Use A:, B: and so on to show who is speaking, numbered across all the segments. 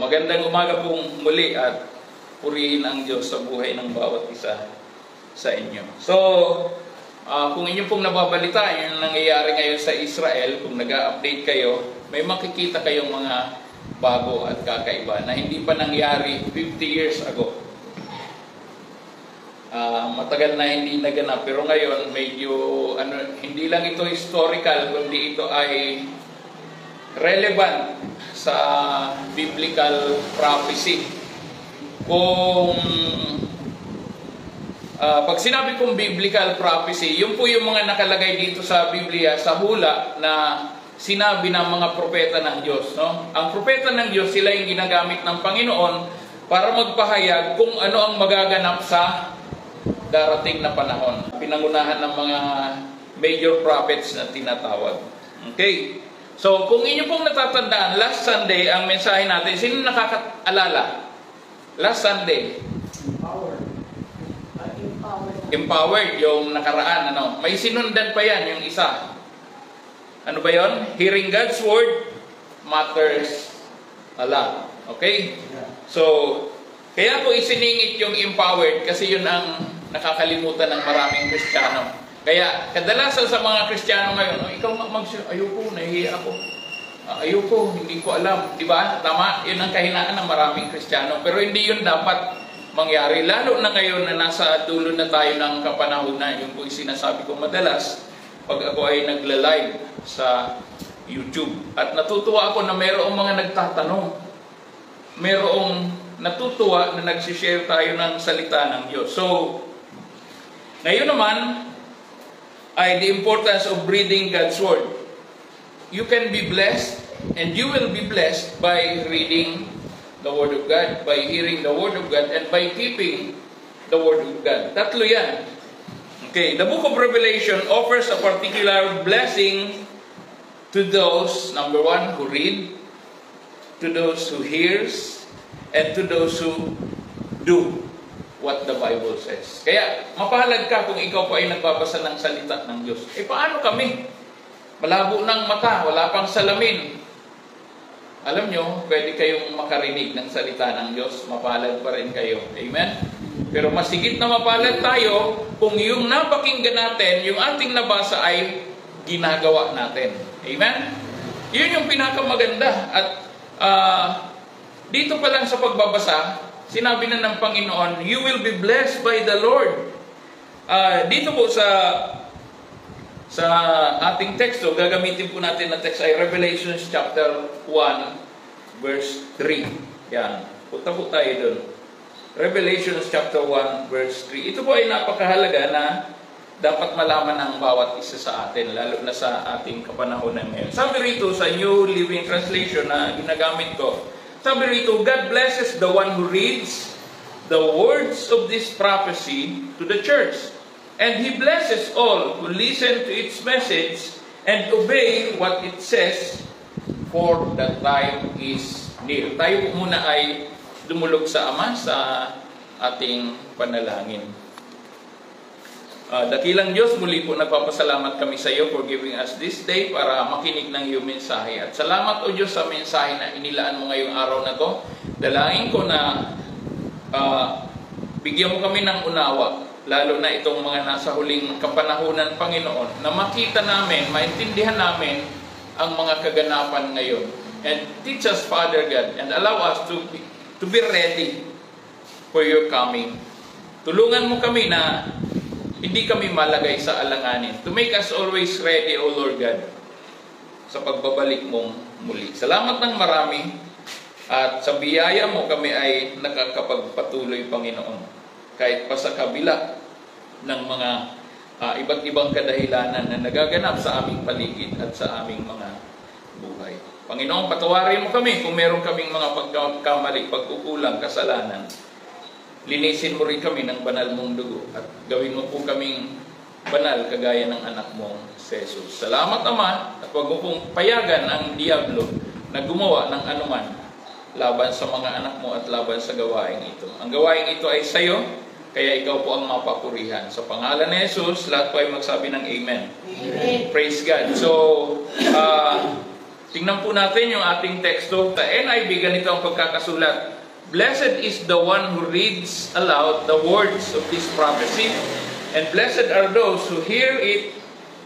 A: Magandang umaga pong muli at purihin ang Diyos sa buhay ng bawat isa sa inyo. So, kung inyo pong nababalita yung nangyayari ngayon sa Israel, kung nag-update kayo, may makikita kayong mga bago at kakaiba na hindi pa nangyari 50 years ago. Matagal na hindi naganap, pero ngayon medyo hindi lang ito historical, kundi ito ay relevant sa biblical prophecy. Kung pag sinabi kong biblical prophecy, yun po yung mga nakalagay dito sa Biblia, sa hula na sinabi ng mga propeta ng Diyos. No? Ang propeta ng Diyos, sila yung ginagamit ng Panginoon para magpahayag kung ano ang magaganap sa darating na panahon. Pinangunahan ng mga major prophets na tinatawag. Okay? So, kung inyo pong natatandaan, last Sunday, ang mensahe natin, sino nakakaalala? Last Sunday. Empowered, yung nakaraan. May sinundan pa yan, yung isa. Ano ba yon? Hearing God's Word matters a lot. Okay? So, kaya po isiningit yung empowered kasi yun ang nakakalimutan ng maraming Kristiyano. Kaya, kadalasan sa mga Kristiyano ngayon, ikaw ayoko, nahihiya ako. Ayoko, hindi ko alam. Diba? Tama, yun ang kahinaan ng maraming Kristiyano. Pero hindi yun dapat mangyari. Lalo na ngayon na nasa dulo na tayo ng kapanahunan. Yung po sinasabi ko madalas, pag ako ay nagla-live sa YouTube. At natutuwa ako na mayroong mga nagtatanong. Mayroong natutuwa na nagsishare tayo ng salita ng Diyos. So, ngayon naman, ay the importance of reading God's Word. You can be blessed and you will be blessed by reading the Word of God, by hearing the Word of God, and by keeping the Word of God. Tatlo yan. Okay, the book of Revelation offers a particular blessing to those, number one, who read, to those who hears, and to those who do what the Bible says. Kaya, mapahalag ka kung ikaw pa ay nagbabasa ng salita ng Diyos. Paano kami? Malabo ng mata, wala pang salamin. Alam nyo, pwede kayong makarinig ng salita ng Diyos, mapahalag pa rin kayo. Amen? Pero mas higit na mapahalag tayo kung yung napakinggan natin, yung ating nabasa ay ginagawa natin. Amen? Yun yung pinakamaganda. At dito pa lang sa pagbabasa, sinabi na ng Panginoon, you will be blessed by the Lord. Dito po sa ating teksto, gagamitin po natin na text ay Revelation chapter 1, verse 3. Yan. Punta po tayo doon. Revelation chapter 1, verse 3. Ito po ay napakahalaga na dapat malaman ng bawat isa sa atin, lalo na sa ating kapanahonan ngayon. Sabi rito sa New Living Translation na ginagamit ko, sabi rito, God blesses the one who reads the words of this prophecy to the church. And He blesses all who listen to its message and obey what it says, for the time is near. Tayo po muna ay dumulog sa Ama sa ating panalangin. Dakilang Diyos, muli po nagpapasalamat kami sa iyo for giving us this day para makinig ng iyong mensahe. At salamat o Diyos sa mensahe na inilaan mo ngayong araw na to. Dalangin ko na bigyan mo kami ng unawa, lalo na itong mga nasa huling kapanahunan, Panginoon, na makita namin, maintindihan namin ang mga kaganapan ngayon. And teach us, Father God, and allow us to be ready for your coming. Tulungan mo kami na hindi kami malagay sa alanganin. To make us always ready, O Lord God, sa pagbabalik mong muli. Salamat ng marami at sa biyaya mo kami ay nakakapagpatuloy, Panginoon. Kahit pa sa kabila ng mga iba't ibang kadahilanan na nagaganap sa aming paligid at sa aming mga buhay. Panginoon, patawarin mo kami kung meron kaming mga pagkamali, pagkukulang, kasalanan. Linisin mo rin kami ng banal mong dugo at gawin mo po kaming banal kagaya ng anak mong si Jesus. Salamat, Ama, at huwag mo pong payagan ang diablo na gumawa ng anuman laban sa mga anak mo at laban sa gawain ito. Ang gawain ito ay sa iyo, kaya ikaw po ang mapapurihan. Sa pangalan ni Jesus, lahat po ay magsabi ng Amen.
B: Amen.
A: Praise God. So, Tingnan po natin yung ating teksto. Sa NIV, ganito ang pagkakasulat. Blessed is the one who reads aloud the words of this prophecy, and blessed are those who hear it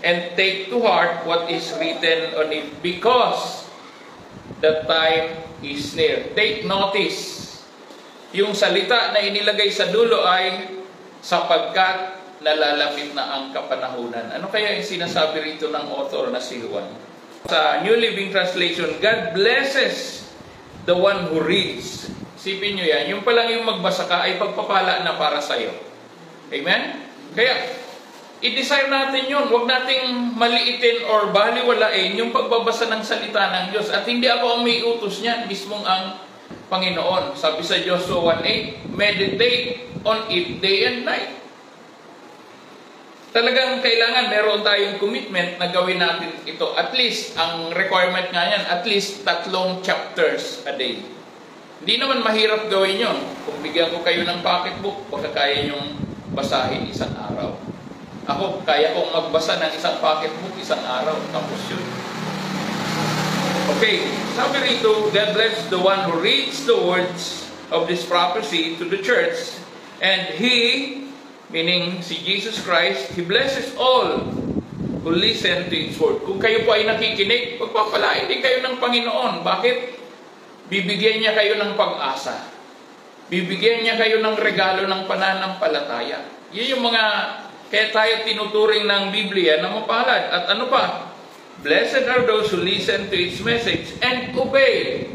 A: and take to heart what is written on it, because the time is near. Take notice. Yung salita na inilagay sa dulo ay sapagkat nalalapit na ang kapanahunan. Ano kaya yung sinasabi rito ng author na si Juan? Sa New Living Translation, God blesses the one who reads. Isipin nyo yan, yung palang yung magbasa ka ay pagpapala na para sa'yo. Amen? Kaya, i-desire natin yun. Huwag nating maliitin or baliwalain yung pagbabasa ng salita ng Diyos. At hindi ako ang may utos niyan, mismong ang Panginoon. Sabi sa Joshua 1:8, meditate on it day and night. Talagang kailangan meron tayong commitment na gawin natin ito. At least, ang requirement nga yan, at least 3 chapters a day. Hindi naman mahirap gawin yon. Kung bigyan ko kayo ng pocketbook, baka kaya nyong basahin isang araw. Ako, kaya kong magbasa ng isang pocketbook isang araw. Tapos yun. Okay, sabi rito, God bless the one who reads the words of this prophecy to the church, and He, meaning si Jesus Christ, He blesses all who listen to His word. Kung kayo po ay nakikinig, pagpapalain din kayo ng Panginoon. Bakit? Bibigyan niya kayo ng pag-asa. Bibigyan niya kayo ng regalo ng pananampalataya. Yun yung mga, kaya tayo tinuturing ng Biblia na mapalad. At ano pa? Blessed are those who listen to its message and obey.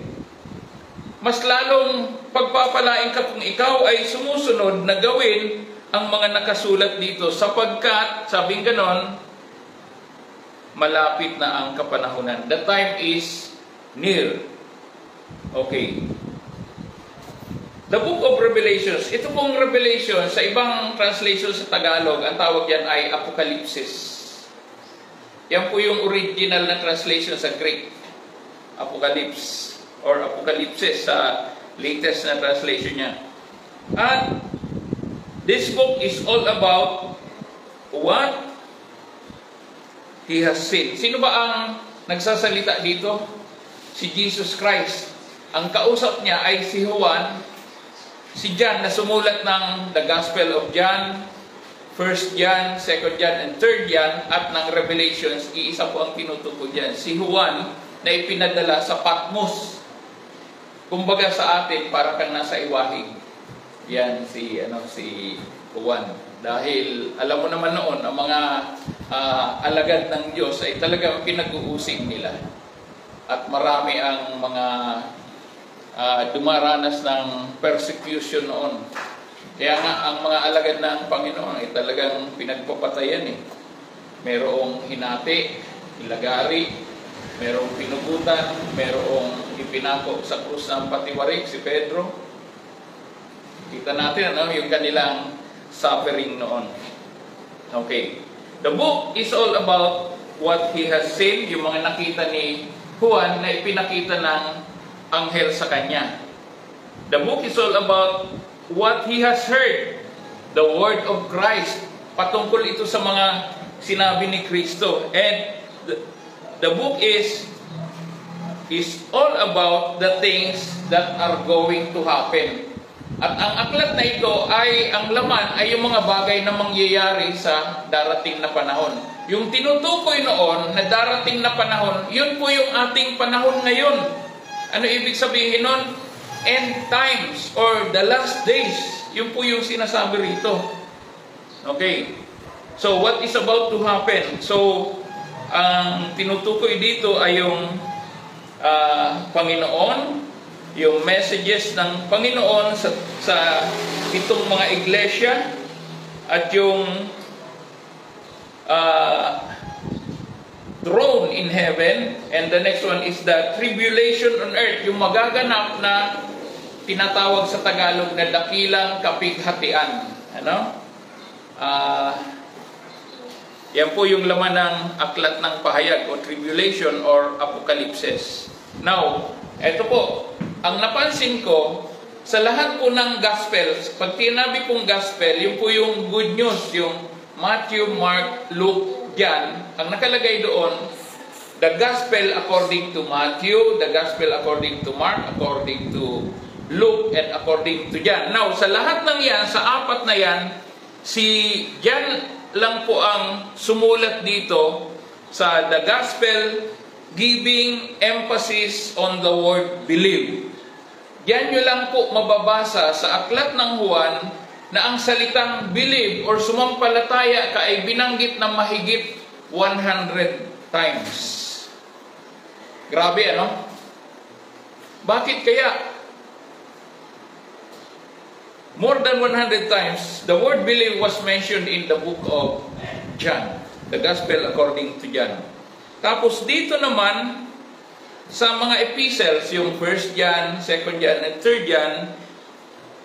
A: Mas lalong pagpapalain ka kung ikaw ay sumusunod na gawin ang mga nakasulat dito, sapagkat, sabing ganon, malapit na ang kapanahunan. The time is near. Okay. The book of Revelations. Ito pong Revelation, sa ibang translation sa Tagalog, ang tawag yan ay Apokalipsis. Yan po yung original na translation sa Greek. Apocalypse or Apokalipsis sa latest na translation niya. At this book is all about what He has seen. Sino ba ang nagsasalita dito? Si Jesus Christ. Ang kausap niya ay si Juan, si John na sumulat ng The Gospel of John, 1 John, 2 John, and 3 John, at ng Revelations, iisa po ang tinutukoy dyan. Si Juan na ipinadala sa Patmos. Kumbaga sa atin, para kang nasa iwahig. Yan si Juan. Dahil alam mo naman noon, ang mga alagad ng Diyos ay talagang pinag-uusig nila. At marami ang mga dumaranas ng persecution noon. Kaya nga, ang mga alagad ng Panginoon ay talagang pinagpapatayan eh. Merong hinati, ilagari, merong pinugutan, merong ipinako sa krus ng patiwarik, si Pedro. Kita natin yung kanilang suffering noon. Okay. The book is all about what he has seen, yung mga nakita ni Juan na ipinakita ng anghel sa kanya. The book is all about what he has heard, the word of Christ. Patungkol ito sa mga sinabi ni Kristo. And the book is all about the things that are going to happen. At ang aklat na ito ay, ang laman ay yung mga bagay na mangyayari sa darating na panahon. Yung tinutukoy noon na darating na panahon, yun po yung ating panahon ngayon. Ano ibig sabihin nun? End times or the last days. Yun po yung sinasabi rito. Okay. So, what is about to happen? So, ang tinutukoy dito ay yung Panginoon, yung messages ng Panginoon sa itong mga iglesia, at yung throne in heaven, and the next one is the tribulation on earth, yung magaganap na tinatawag sa Tagalog na dakilang kapighatian. Ano? Yan po yung laman ng aklat ng pahayag o tribulation or apokalipsis. Now, eto po, ang napansin ko, sa lahat po ng Gospels, pag tinabi pong Gospel, yung po yung good news, yung Matthew, Mark, Luke, John, ang nakalagay doon, the Gospel according to Matthew, the Gospel according to Mark, according to Luke, and according to John. Now, sa lahat ng yan, sa apat na yan, si John lang po ang sumulat dito sa the Gospel, giving emphasis on the word believe. Yan nyo lang po mababasa sa aklat ng Juan na ang salitang believe or sumampalataya ka ay binanggit na mahigit 100 times. Grabe, ano? Bakit kaya? More than 100 times, the word believe was mentioned in the book of John, the Gospel according to John. Tapos dito naman, sa mga epistles, yung 1 John, 2 John, and 3 John,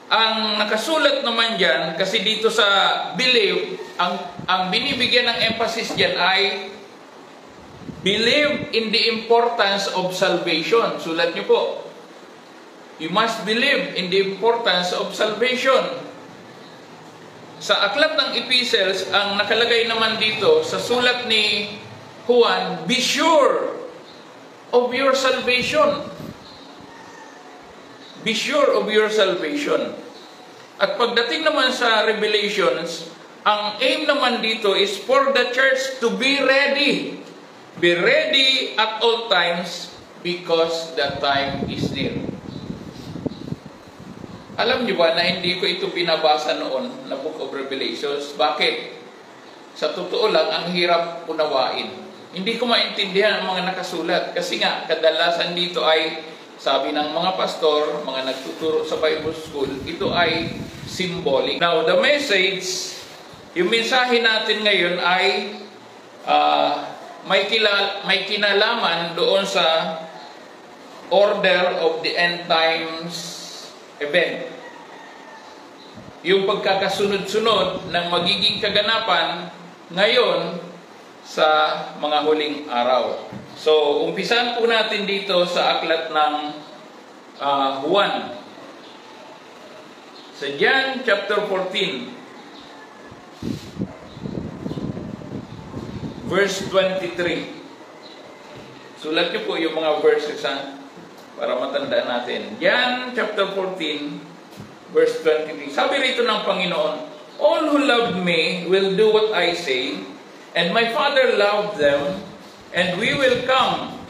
A: ang nakasulat naman dyan, kasi dito sa believe, ang binibigyan ng emphasis dyan ay believe in the importance of salvation. Sulat nyo po. You must believe in the importance of salvation. Sa aklat ng epistles, ang nakalagay naman dito, sa sulat ni Juan, be sure of your salvation. Be sure of your salvation. At pagdating naman sa Revelations, ang aim naman dito is for the church to be ready. Be ready at all times because the time is near. Alam niyo ba na hindi ko ito pinabasa noon na Book of Revelations? Bakit? Sa totoo lang, ang hirap unawain. Hindi ko maintindihan ang mga nakasulat. Kasi nga, kadalasan dito ay, sabi ng mga pastor, mga nagtuturo sa Bible School, ito ay symbolic. Now, the message, yung mensahe natin ngayon ay may kinalaman doon sa order of the end times event. Yung pagkakasunod-sunod ng magiging kaganapan ngayon sa mga huling araw. So, umpisan po natin dito sa aklat ng Juan. Sa John chapter 14, verse 23. Sulat niyo po yung mga verses para matandaan natin. John chapter 14, verse 23. Sabi rito ng Panginoon, all who love me will do what I say, and my Father loved them, and we will come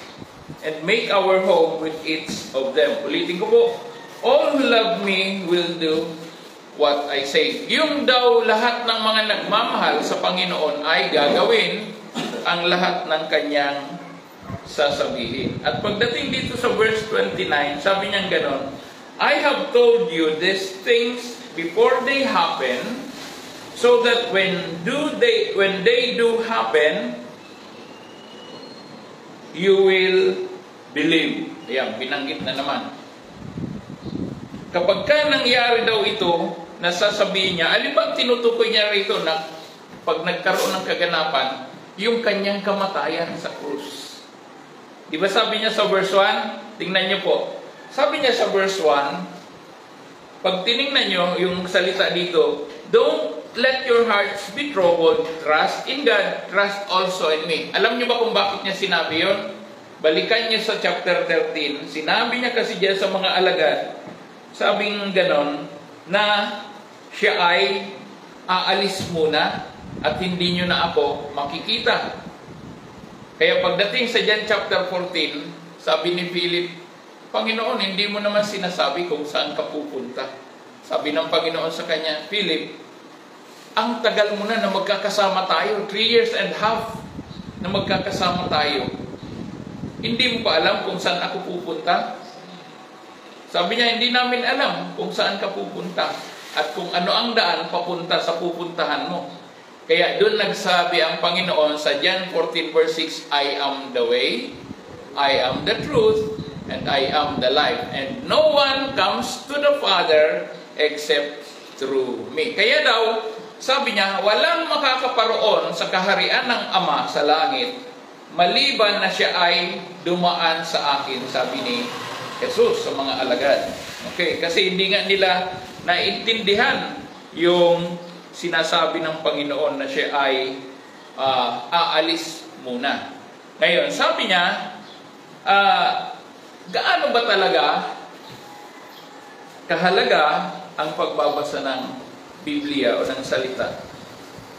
A: and make our home with each of them. Ulitin ko po, all who love me will do what I say. Yung daw lahat ng mga nagmamahal sa Panginoon ay gagawin ang lahat ng kanyang sasabihin. At pagdating dito sa verse 29, sabi niya ganon, I have told you these things before they happen, so that when they do happen, you will believe. Ayan, binanggit na naman. Kapag ka nangyari daw ito, nasasabihin niya, alin ba tinutukoy niya rito na pag nagkaroon ng kaganapan, yung kanyang kamatayan sa krus. Di ba sabi niya sa verse 1? Tingnan niyo po. Sabi niya sa verse 1, pag tinignan niyo yung salita dito, don't let your hearts be troubled. Trust in God. Trust also in me. Alam niyo ba kung bakit niya sinabi yon? Balikan niyo sa chapter 13. Sinabi niya kasi diyan sa mga alagad, sabing ganon, na siya ay aalis muna at hindi niyo na ako makikita. Kaya pagdating sa John chapter 14, sabi ni Philip, Panginoon, hindi mo naman sinasabi kung saan ka pupunta. Sabi ng Panginoon sa kanya, Philip, ang tagal mo na magkakasama tayo, 3.5 years na magkakasama tayo. Hindi mo pa alam kung saan ako pupunta? Sabi niya, hindi namin alam kung saan ka pupunta at kung ano ang daan papunta sa pupuntahan mo. Kaya doon nagsabi ang Panginoon sa John 14 verse 6, I am the way, I am the truth, and I am the life. And no one comes to the Father except through me. Kaya daw, sabi niya, walang makakaparoon sa kaharian ng Ama sa langit, maliban na siya ay dumaan sa akin, sabi ni Jesus sa mga alagad. Okay, kasi hindi nga nila naintindihan yung sinasabi ng Panginoon na siya ay aalis muna. Ngayon, sabi niya, gaano ba talaga kahalaga ang pagbabasa ng Biblia o ng salita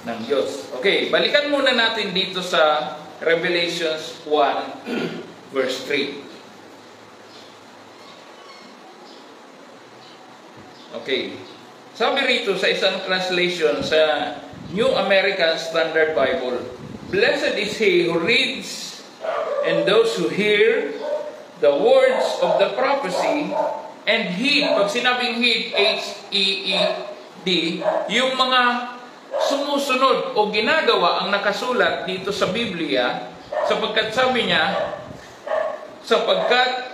A: ng Diyos? Okay, balikan muna natin dito sa Revelations 1 verse 3. Okay. Sabi rito sa isang translation sa New American Standard Bible, "Blessed is he who reads and those who hear the words of the prophecy and heed." Pag sinabing heed, H-E-E-D, yung mga sumusunod o ginagawa ang nakasulat dito sa Biblia, sapagkat sabi niya, sapagkat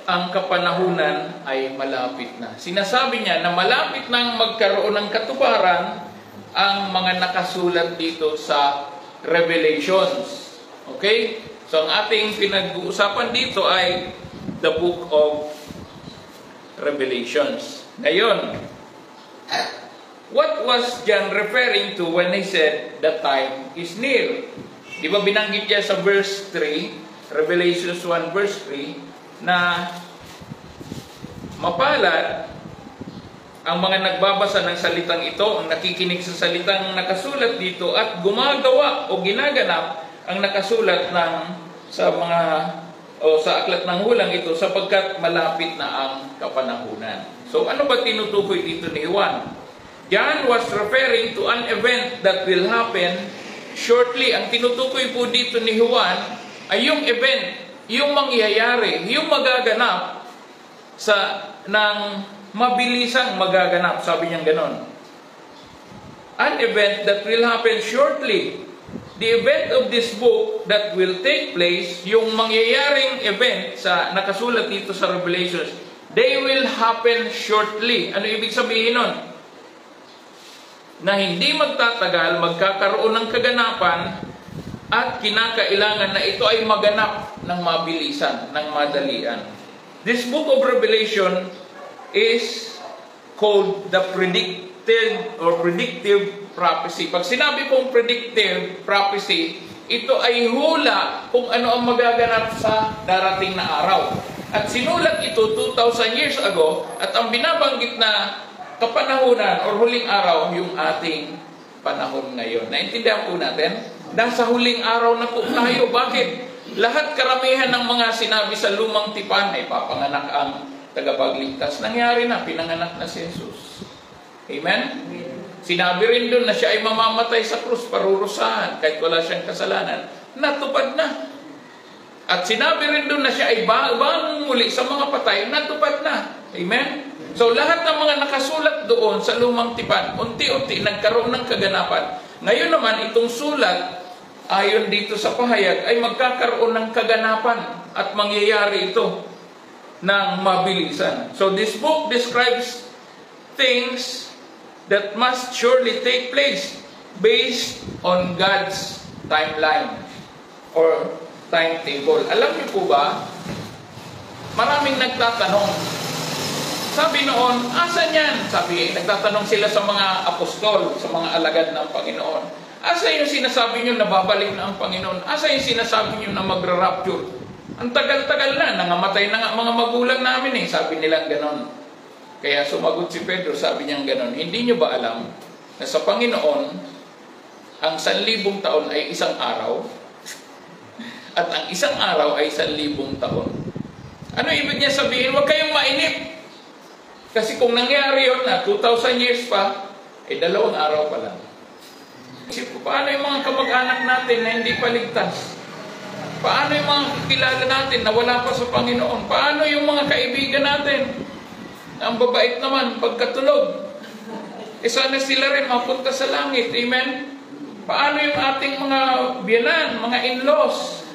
A: ang kapanahunan ay malapit na. Sinasabi niya na malapit nang magkaroon ng katuparan ang mga nakasulat dito sa Revelations. Okay? So, ang ating pinag-uusapan dito ay the book of Revelations. Ngayon, what was John referring to when he said the time is near? Di ba binanggit niya sa verse 3, Revelations 1 verse 3, na mapalad ang mga nagbabasa ng salitang ito, ang nakikinig sa salitang nakasulat dito at gumagawa o ginaganap ang nakasulat sa aklat ng hulang ito, sapagkat malapit na ang kapanahunan. So ano ba tinutukoy dito ni Juan? John was referring to an event that will happen shortly. Ang tinutukoy po dito ni Juan ay yung event, yung mangyayari, yung magaganap ng mabilisang magaganap. Sabi niya ganon. An event that will happen shortly. The event of this book that will take place, yung mangyayaring event sa nakasulat dito sa Revelations, they will happen shortly. Ano ibig sabihin nun? Na hindi magtatagal, magkakaroon ng kaganapan at kinakailangan na ito ay maganap ng mabilisan, ng madalian. This book of Revelation is called the predictive prophecy. Pag sinabi pong predictive prophecy, ito ay hula kung ano ang magaganap sa darating na araw. At sinulat ito 2,000 years ago, at ang binabanggit na kapanahunan o huling araw, yung ating panahon ngayon. Naintindihan po natin? Nasa huling araw na po tayo. Bakit? Lahat karamihan ng mga sinabi sa lumang tipan ay papanganak ang tagapagligtas. Nangyari na, pinanganak na si Jesus. Amen? Sinabi rin doon na siya ay mamamatay sa krus, parurusahan, kahit wala siyang kasalanan. Natupad na. At sinabi rin doon na siya ay bangon muli sa mga patay, natupad na. Amen? So lahat ng mga nakasulat doon sa lumang tipan, unti-unti nagkaroon ng kaganapan. Ngayon naman, itong sulat, ayon dito sa pahayag, ay magkakaroon ng kaganapan at mangyayari ito ng mabilisan. So this book describes things that must surely take place based on God's timeline or timetable. Alam niyo po ba, maraming nagtatanong. Sabi noon, asan yan? Nagtatanong sila sa mga apostol, sa mga alagad ng Panginoon. Asa yung sinasabi nyo na babalik na ang Panginoon? Asa yung sinasabi nyo na magra-rapture? Ang tagal-tagal na, nangamatay na nga mga magulang namin sabi nilang ganon. Kaya sumagot si Pedro, sabi niyang ganon, hindi nyo ba alam na sa Panginoon, ang 1,000 taon ay isang araw, at ang isang araw ay 1,000 taon. Ano ibig niya sabihin? Huwag kayong mainip. Kasi kung nangyari yun na 2,000 years pa, ay 2 araw pa lang. Isip ko, paano yung mga kamag-anak natin na hindi paligtas? Paano yung mga kilala natin na wala pa sa Panginoon? Paano yung mga kaibigan natin? Ang babait naman, pagkatulog. Sana sila rin mapunta sa langit. Amen? Paano yung ating mga biyanan, mga in-laws?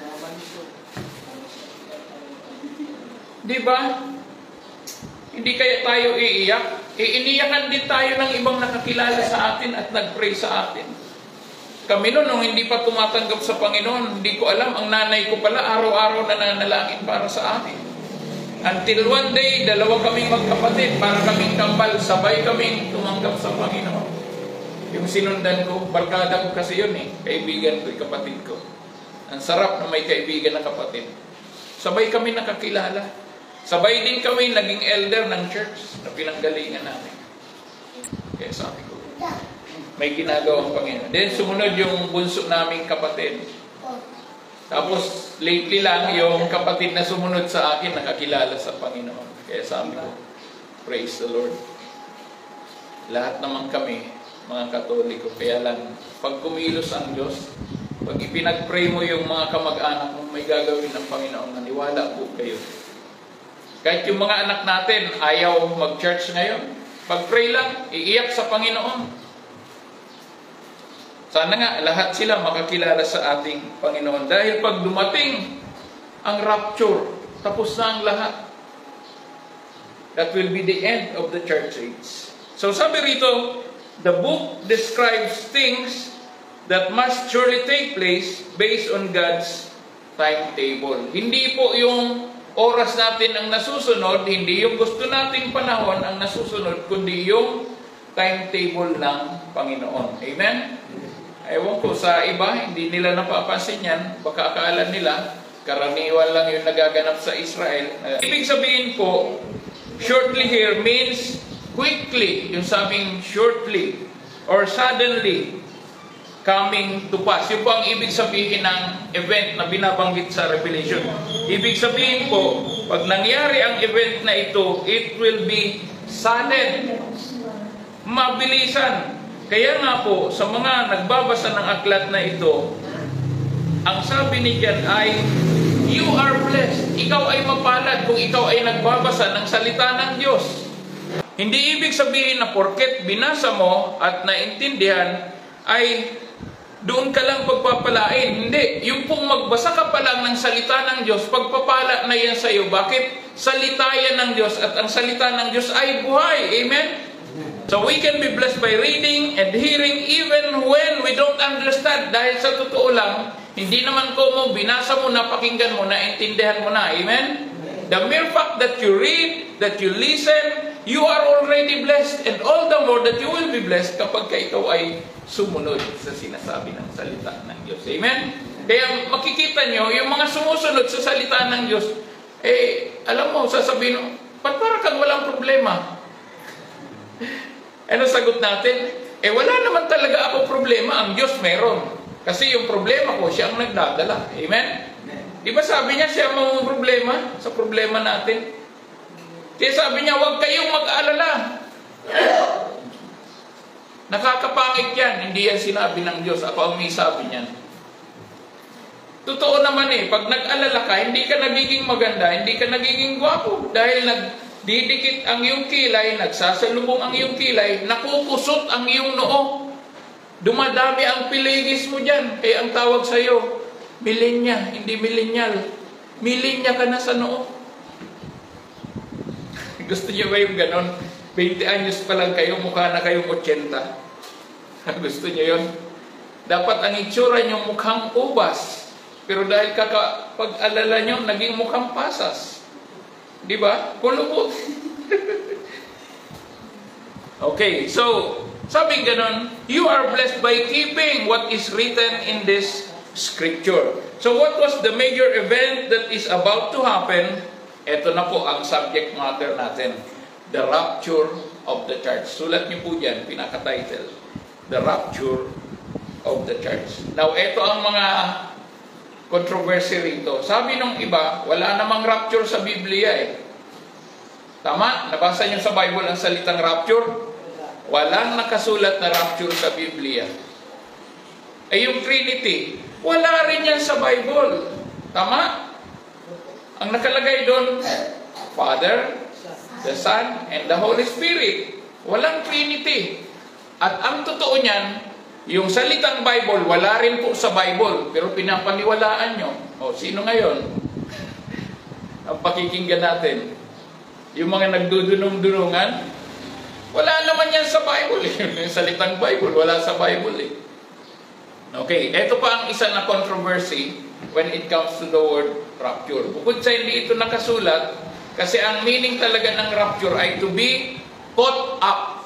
A: Diba? Hindi kaya tayo iiyak? Iniyakan din tayo ng ibang nakakilala sa atin at nag-pray sa atin. Kami noon, nung hindi pa tumatanggap sa Panginoon, hindi ko alam, ang nanay ko pala araw-araw nananalangin para sa amin. Until one day, 2 kaming magkapatid, para kaming kambal, sabay kaming tumanggap sa Panginoon. Yung sinundan ko, barkada ko kasi yun kaibigan ko, kapatid ko. Ang sarap na may kaibigan na kapatid. Sabay kami nakakilala. Sabay din kami naging elder ng church na pinanggalingan namin. Kaya sabi ko, may ginagawang Panginoon. Then sumunod yung bunso naming kapatid. Tapos lately lang yung kapatid na sumunod sa akin nakakilala sa Panginoon. Kaya sabi ko, praise the Lord. Lahat naman kami, mga Katoliko. Kaya lang, pag kumilos ang Diyos, pag ipinag-pray mo yung mga kamag-anak mo, may gagawin ng Panginoon. Naniwala po kayo. Kahit yung mga anak natin, ayaw mag-church ngayon. Pag-pray lang, iiyak sa Panginoon. Sana nga, lahat sila makakilala sa ating Panginoon. Dahil pag dumating ang rapture, tapos na ang lahat. That will be the end of the church age. So sabi rito, the book describes things that must surely take place based on God's timetable. Hindi po yung oras natin ang nasusunod, hindi yung gusto nating panahon ang nasusunod, kundi yung timetable ng Panginoon. Amen? Ewan ko, sa iba, hindi nila napapansin yan. Baka akala nila, karaniwan lang yung nagaganap sa Israel. Ibig sabihin po, shortly here means quickly, yung sabing shortly, or suddenly, coming to pass. Yun po ang ibig sabihin ng event na binabanggit sa Revelation. Ibig sabihin po, pag nangyari ang event na ito, it will be sudden. Mabilisan. Kaya nga po, sa mga nagbabasa ng aklat na ito, ang sabi ni John ay, you are blessed. Ikaw ay mapalad kung ikaw ay nagbabasa ng salita ng Diyos. Hindi ibig sabihin na porket binasa mo at naintindihan, ay doon ka lang pagpapalain. Hindi. Yung pong magbasa ka pa lang ng salita ng Diyos, pagpapala na yan sa iyo. Bakit? Salita yan ng Diyos at ang salita ng Diyos ay buhay. Amen? So we can be blessed by reading and hearing even when we don't understand. Dahil sa totoo lang, hindi naman ko binasa mo, napakinggan mo, naintindihan mo na. Amen? The mere fact that you read, that you listen, you are already blessed. And all the more that you will be blessed kapag ikaw ay sumunod sa sinasabi ng salita ng Diyos. Amen? Kaya makikita nyo, yung mga sumusunod sa salita ng Diyos, alam mo, sasabihin mo, ba't para kang walang problema? Ano sagot natin? Wala naman talaga ako problema, ang Diyos meron. Kasi yung problema ko, siya ang nagdadala. Amen? Di ba sabi niya, siya ang problema sa problema natin? Kaya sabi niya, huwag kayong mag-alala. Nakakapangit yan. Hindi yan sinabi ng Diyos. Ako ang may sabi niyan. Totoo naman pag nag-alala ka, hindi ka nagiging maganda, hindi ka nagiging gwapo. Dahil nagdidikit ang iyong kilay, nagsasalubong ang iyong kilay, nakukusot ang iyong noo. Dumadami ang piligis mo dyan. Kaya ang tawag sa'yo, milenya, hindi millennial. Milenya ka na sa noo. Gusto niyo ba yung ganon? 20 anyos pa lang kayo, mukha na kayong 80. Gusto niyo yun? Dapat ang itsura niyo mukhang ubas. Pero dahil pag-alala niyo, naging mukhang pasas. Di ba? Kulubot. Okay, so, sabi ganon, you are blessed by keeping what is written in this scripture. So, what was the major event that is about to happen? Ito na po ang subject matter natin. The rapture of the church. Sulat niyo po dyan, pinaka-title. The rapture of the church. Now, ito ang mga controversy rito. Sabi nung iba, wala namang rapture sa Biblia Tama? Nabasa niyo sa Bible ang salitang rapture? Walang nakasulat na rapture sa Biblia. Yung Trinity, wala rin yan sa Bible. Tama? Ang nakalagay doon, Father, the Son, and the Holy Spirit. Walang Trinity. At ang totoo niyan, yung salitang Bible, wala rin po sa Bible, pero pinapaniwalaan nyo. Sino ngayon? Ang pakikinggan natin. Yung mga nagdudunong-dunungan, wala naman yan sa Bible. Yung salitang Bible, wala sa Bible Okay, ito pa ang isa na controversy when it comes to the word rapture. Bukod sa hindi ito nakasulat, kasi ang meaning talaga ng rapture ay to be caught up.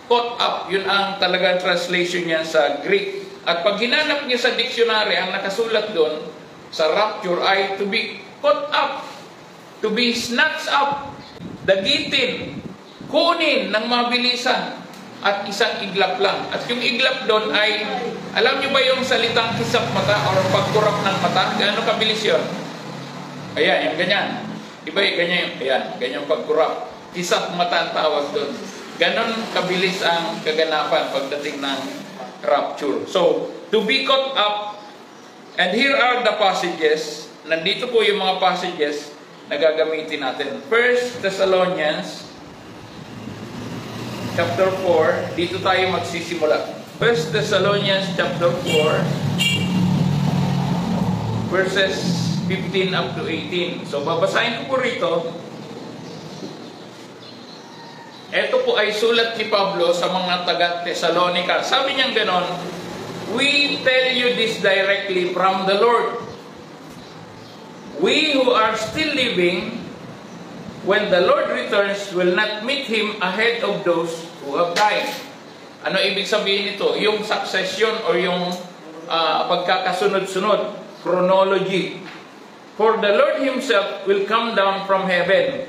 A: Caught up, yun ang talagang translation niya sa Greek. At pag hinanap niyo sa dictionary, ang nakasulat doon sa rapture ay to be caught up, to be snatched up, dagitin, kunin ng mabilisan, at isang iglap lang. At yung iglap doon ay, alam niyo ba yung salitang kisap mata or pagkurap ng mata? Gaano kabilis yun? Ayan, yung ganyan. Diba yung ganyan yung, ayan, ganyang pagkurap. Kisap mata ang tawag doon. Ganon kabilis ang kaganapan pagdating ng rapture. So, to be caught up, and here are the passages. Nandito po yung mga passages na gagamitin natin. 1 Thessalonians chapter 4, dito tayo magsisimula. 1 Thessalonians chapter 4, verses 15 up to 18. So, babasahin ko po rito. Ito po ay sulat ni Pablo sa mga taga-Thessalonica. Sabi niya ganon, we tell you this directly from the Lord. We who are still living, when the Lord returns, will not meet Him ahead of those who have died. Ano ibig sabihin nito? Yung succession or yung pagkakasunod-sunod, chronology. For the Lord Himself will come down from heaven.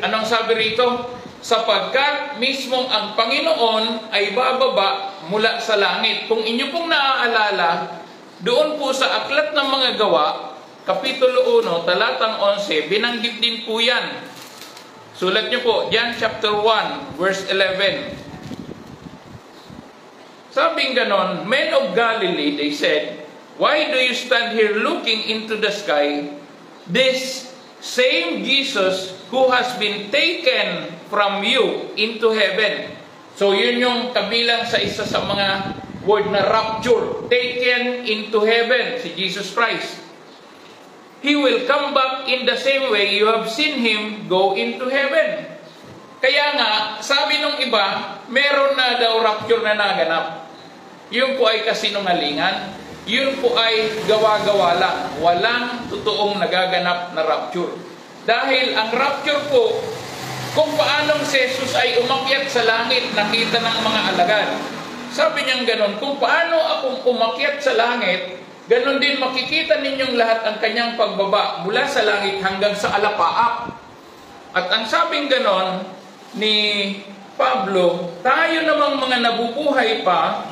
A: Anong sabi rito? Sapagkat mismong ang Panginoon ay bababa mula sa langit. Kung inyo pong naaalala, doon po sa Aklat ng Mga Gawa, Kapitulo 1, talatang 11, binanggit din po yan. Sulat nyo po, John chapter 1, verse 11. Sabing ganon, men of Galilee, they said, why do you stand here looking into the sky? This same Jesus who has been taken from you into heaven. So yun yung kabilang sa isa sa mga word na rapture. Taken into heaven, si Jesus Christ. He will come back in the same way you have seen Him go into heaven. Kaya nga, sabi nung iba, meron na daw rapture na naganap. Yun po ay kasinungalingan. Yun po ay gawa-gawa lang. Walang totoong nagaganap na rapture. Dahil ang rapture po, kung paanong si Jesus ay umakyat sa langit, nakita ng mga alagad. Sabi niyang ganon, kung paano akong umakyat sa langit, ganon din makikita ninyong lahat ang kanyang pagbaba mula sa langit hanggang sa alapaap. At ang sabing ganon ni Pablo, tayo namang mga nabubuhay pa,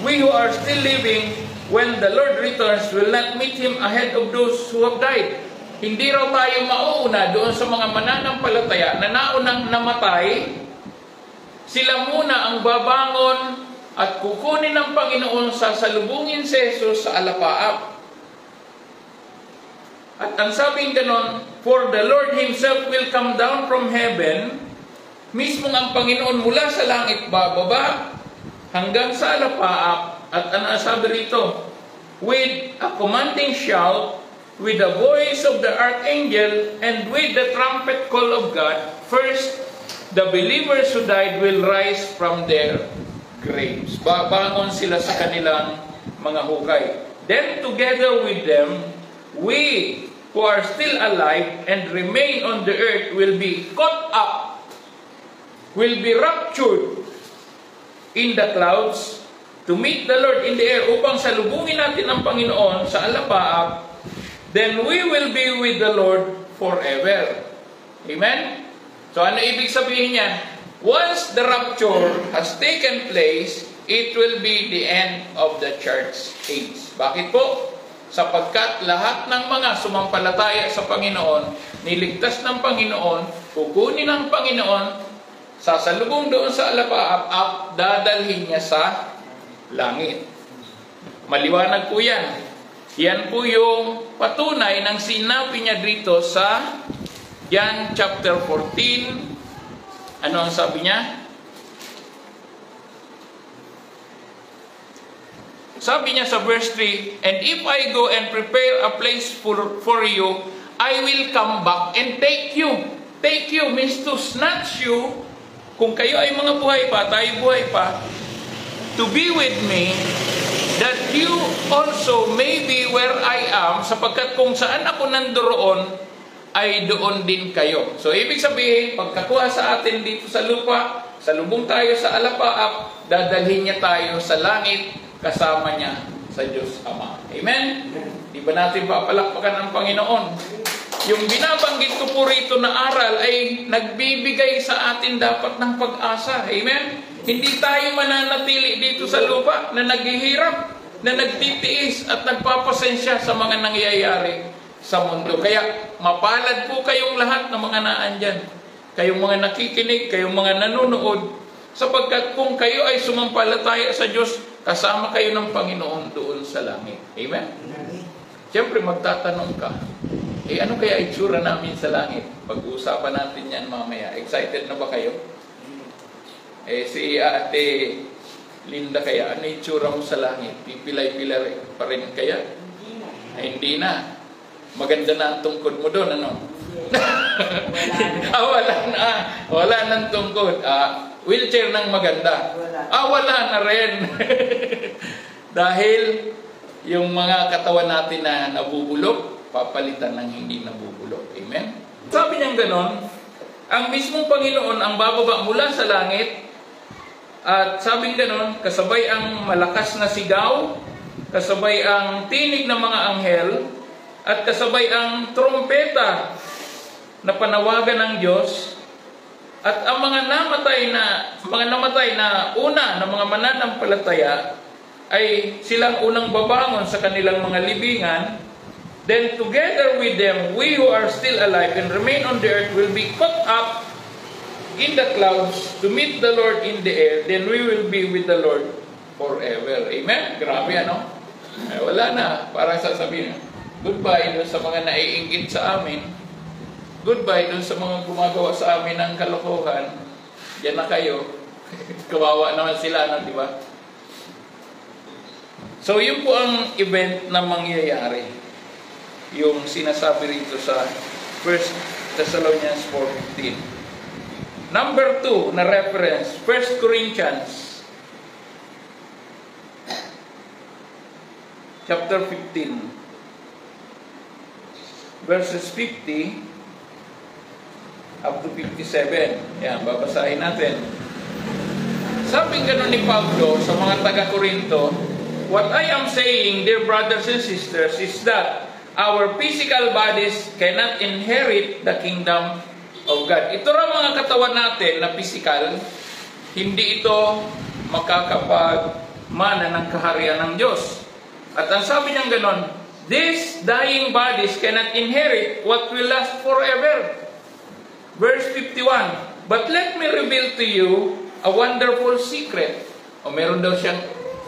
A: we who are still living, when the Lord returns, will not meet Him ahead of those who have died. Hindi raw tayo mauuna doon sa mga mananampalataya na naunang namatay. Sila muna ang babangon at kukunin ng Panginoon, sasalubungin si Jesus sa alapaap. At ang sabing ganon, for the Lord Himself will come down from heaven, mismong ang Panginoon mula sa langit bababa hanggang sa alapaap. At ano sabi rito? With a commanding shout, with the voice of the archangel, and with the trumpet call of God, first, the believers who died will rise from their graves. Babangon sila sa kanilang mga hukay. Then, together with them, we who are still alive and remain on the earth will be caught up, will be raptured in the clouds to meet the Lord in the air, upang salubungin natin ang Panginoon sa alapaap. Then we will be with the Lord forever. Amen? So ano ibig sabihin niyan? Once the rapture has taken place, it will be the end of the church age. Bakit po? Sapagkat lahat ng mga sumampalataya sa Panginoon, niligtas ng Panginoon, kukunin ng Panginoon, sasalubong doon sa alapaap at dadalhin niya sa langit. Maliwanag po yan. Yan po yung patunay ng sinabi niya dito sa John chapter 14. Ano ang sabi niya? Sabi niya sa verse 3, and if I go and prepare a place for you, I will come back and take you. Take you means to snatch you. Kung kayo ay mga buhay pa, tayo buhay pa, to be with me, that you also may be where I am, sapagkat kung saan ako nandoroon, ay doon din kayo. So, ibig sabihin, pagkakuha sa atin dito sa lupa, salubong tayo sa alapaap, dadalhin niya tayo sa langit, kasama niya sa Diyos Ama. Amen? Di ba natin papalakpakan ang Panginoon? Yung binabanggit ko po rito na aral ay nagbibigay sa atin dapat ng pag-asa. Amen? Hindi tayo mananatili dito sa lupa na naghihirap, na nagtitiis at nagpapasensya sa mga nangyayari sa mundo. Kaya mapalad po kayong lahat ng mga naandyan. Kayong mga nakikinig, kayong mga nanonood, sapagkat kung kayo ay sumampalataya sa Diyos, kasama kayo ng Panginoon doon sa langit. Amen? Siyempre magtatanong ka, ano kaya itsura namin sa langit? Pag-uusapan natin yan mamaya. Excited na ba kayo? Si Ate Linda kaya, ano itsura mo sa langit? Pipilay-pilay pa rin kaya? Hindi na. Maganda na ang tungkod mo doon, ano? Wala nang tungkod. Wheelchair nang maganda. Wala na rin. Dahil yung mga katawan natin na nabubulok, papalitan ng hindi nabubulok. Amen? Sabi niyang ganon, ang mismong Panginoon ang bababa mula sa langit, at sabing ganon, kasabay ang malakas na sigaw, kasabay ang tinig ng mga anghel, at kasabay ang trompeta na panawagan ng Diyos, at ang mga namatay na una ng mga mananampalataya ay silang unang babangon sa kanilang mga libingan. Then together with them, we who are still alive and remain on the earth will be caught up in the clouds to meet the Lord in the air. Then we will be with the Lord forever. Amen? Grabe, ano? Wala na. Para sasabihin, goodbye doon sa mga naiinggit sa amin. Goodbye doon sa mga gumagawa sa amin ng kalokohan. Yan na kayo. Kawawa naman sila, no, di ba? So, yun po ang event na mangyayari. Yung sinasabi rito sa 1 Thessalonians 4:15. Number 2 na reference, 1 Corinthians chapter 15 verses 50 up to 57. Yan, babasahin natin. Sabi gano'n ni Pablo sa mga taga-Korinto, what I am saying, dear brothers and sisters, is that our physical bodies cannot inherit the kingdom of God. Ito ra mga katawan natin na physical, hindi ito makakapagmana ng kaharian ng Diyos. At ang sabi niyang ganon, these dying bodies cannot inherit what will last forever. Verse 51, but let me reveal to you a wonderful secret. O meron daw siyang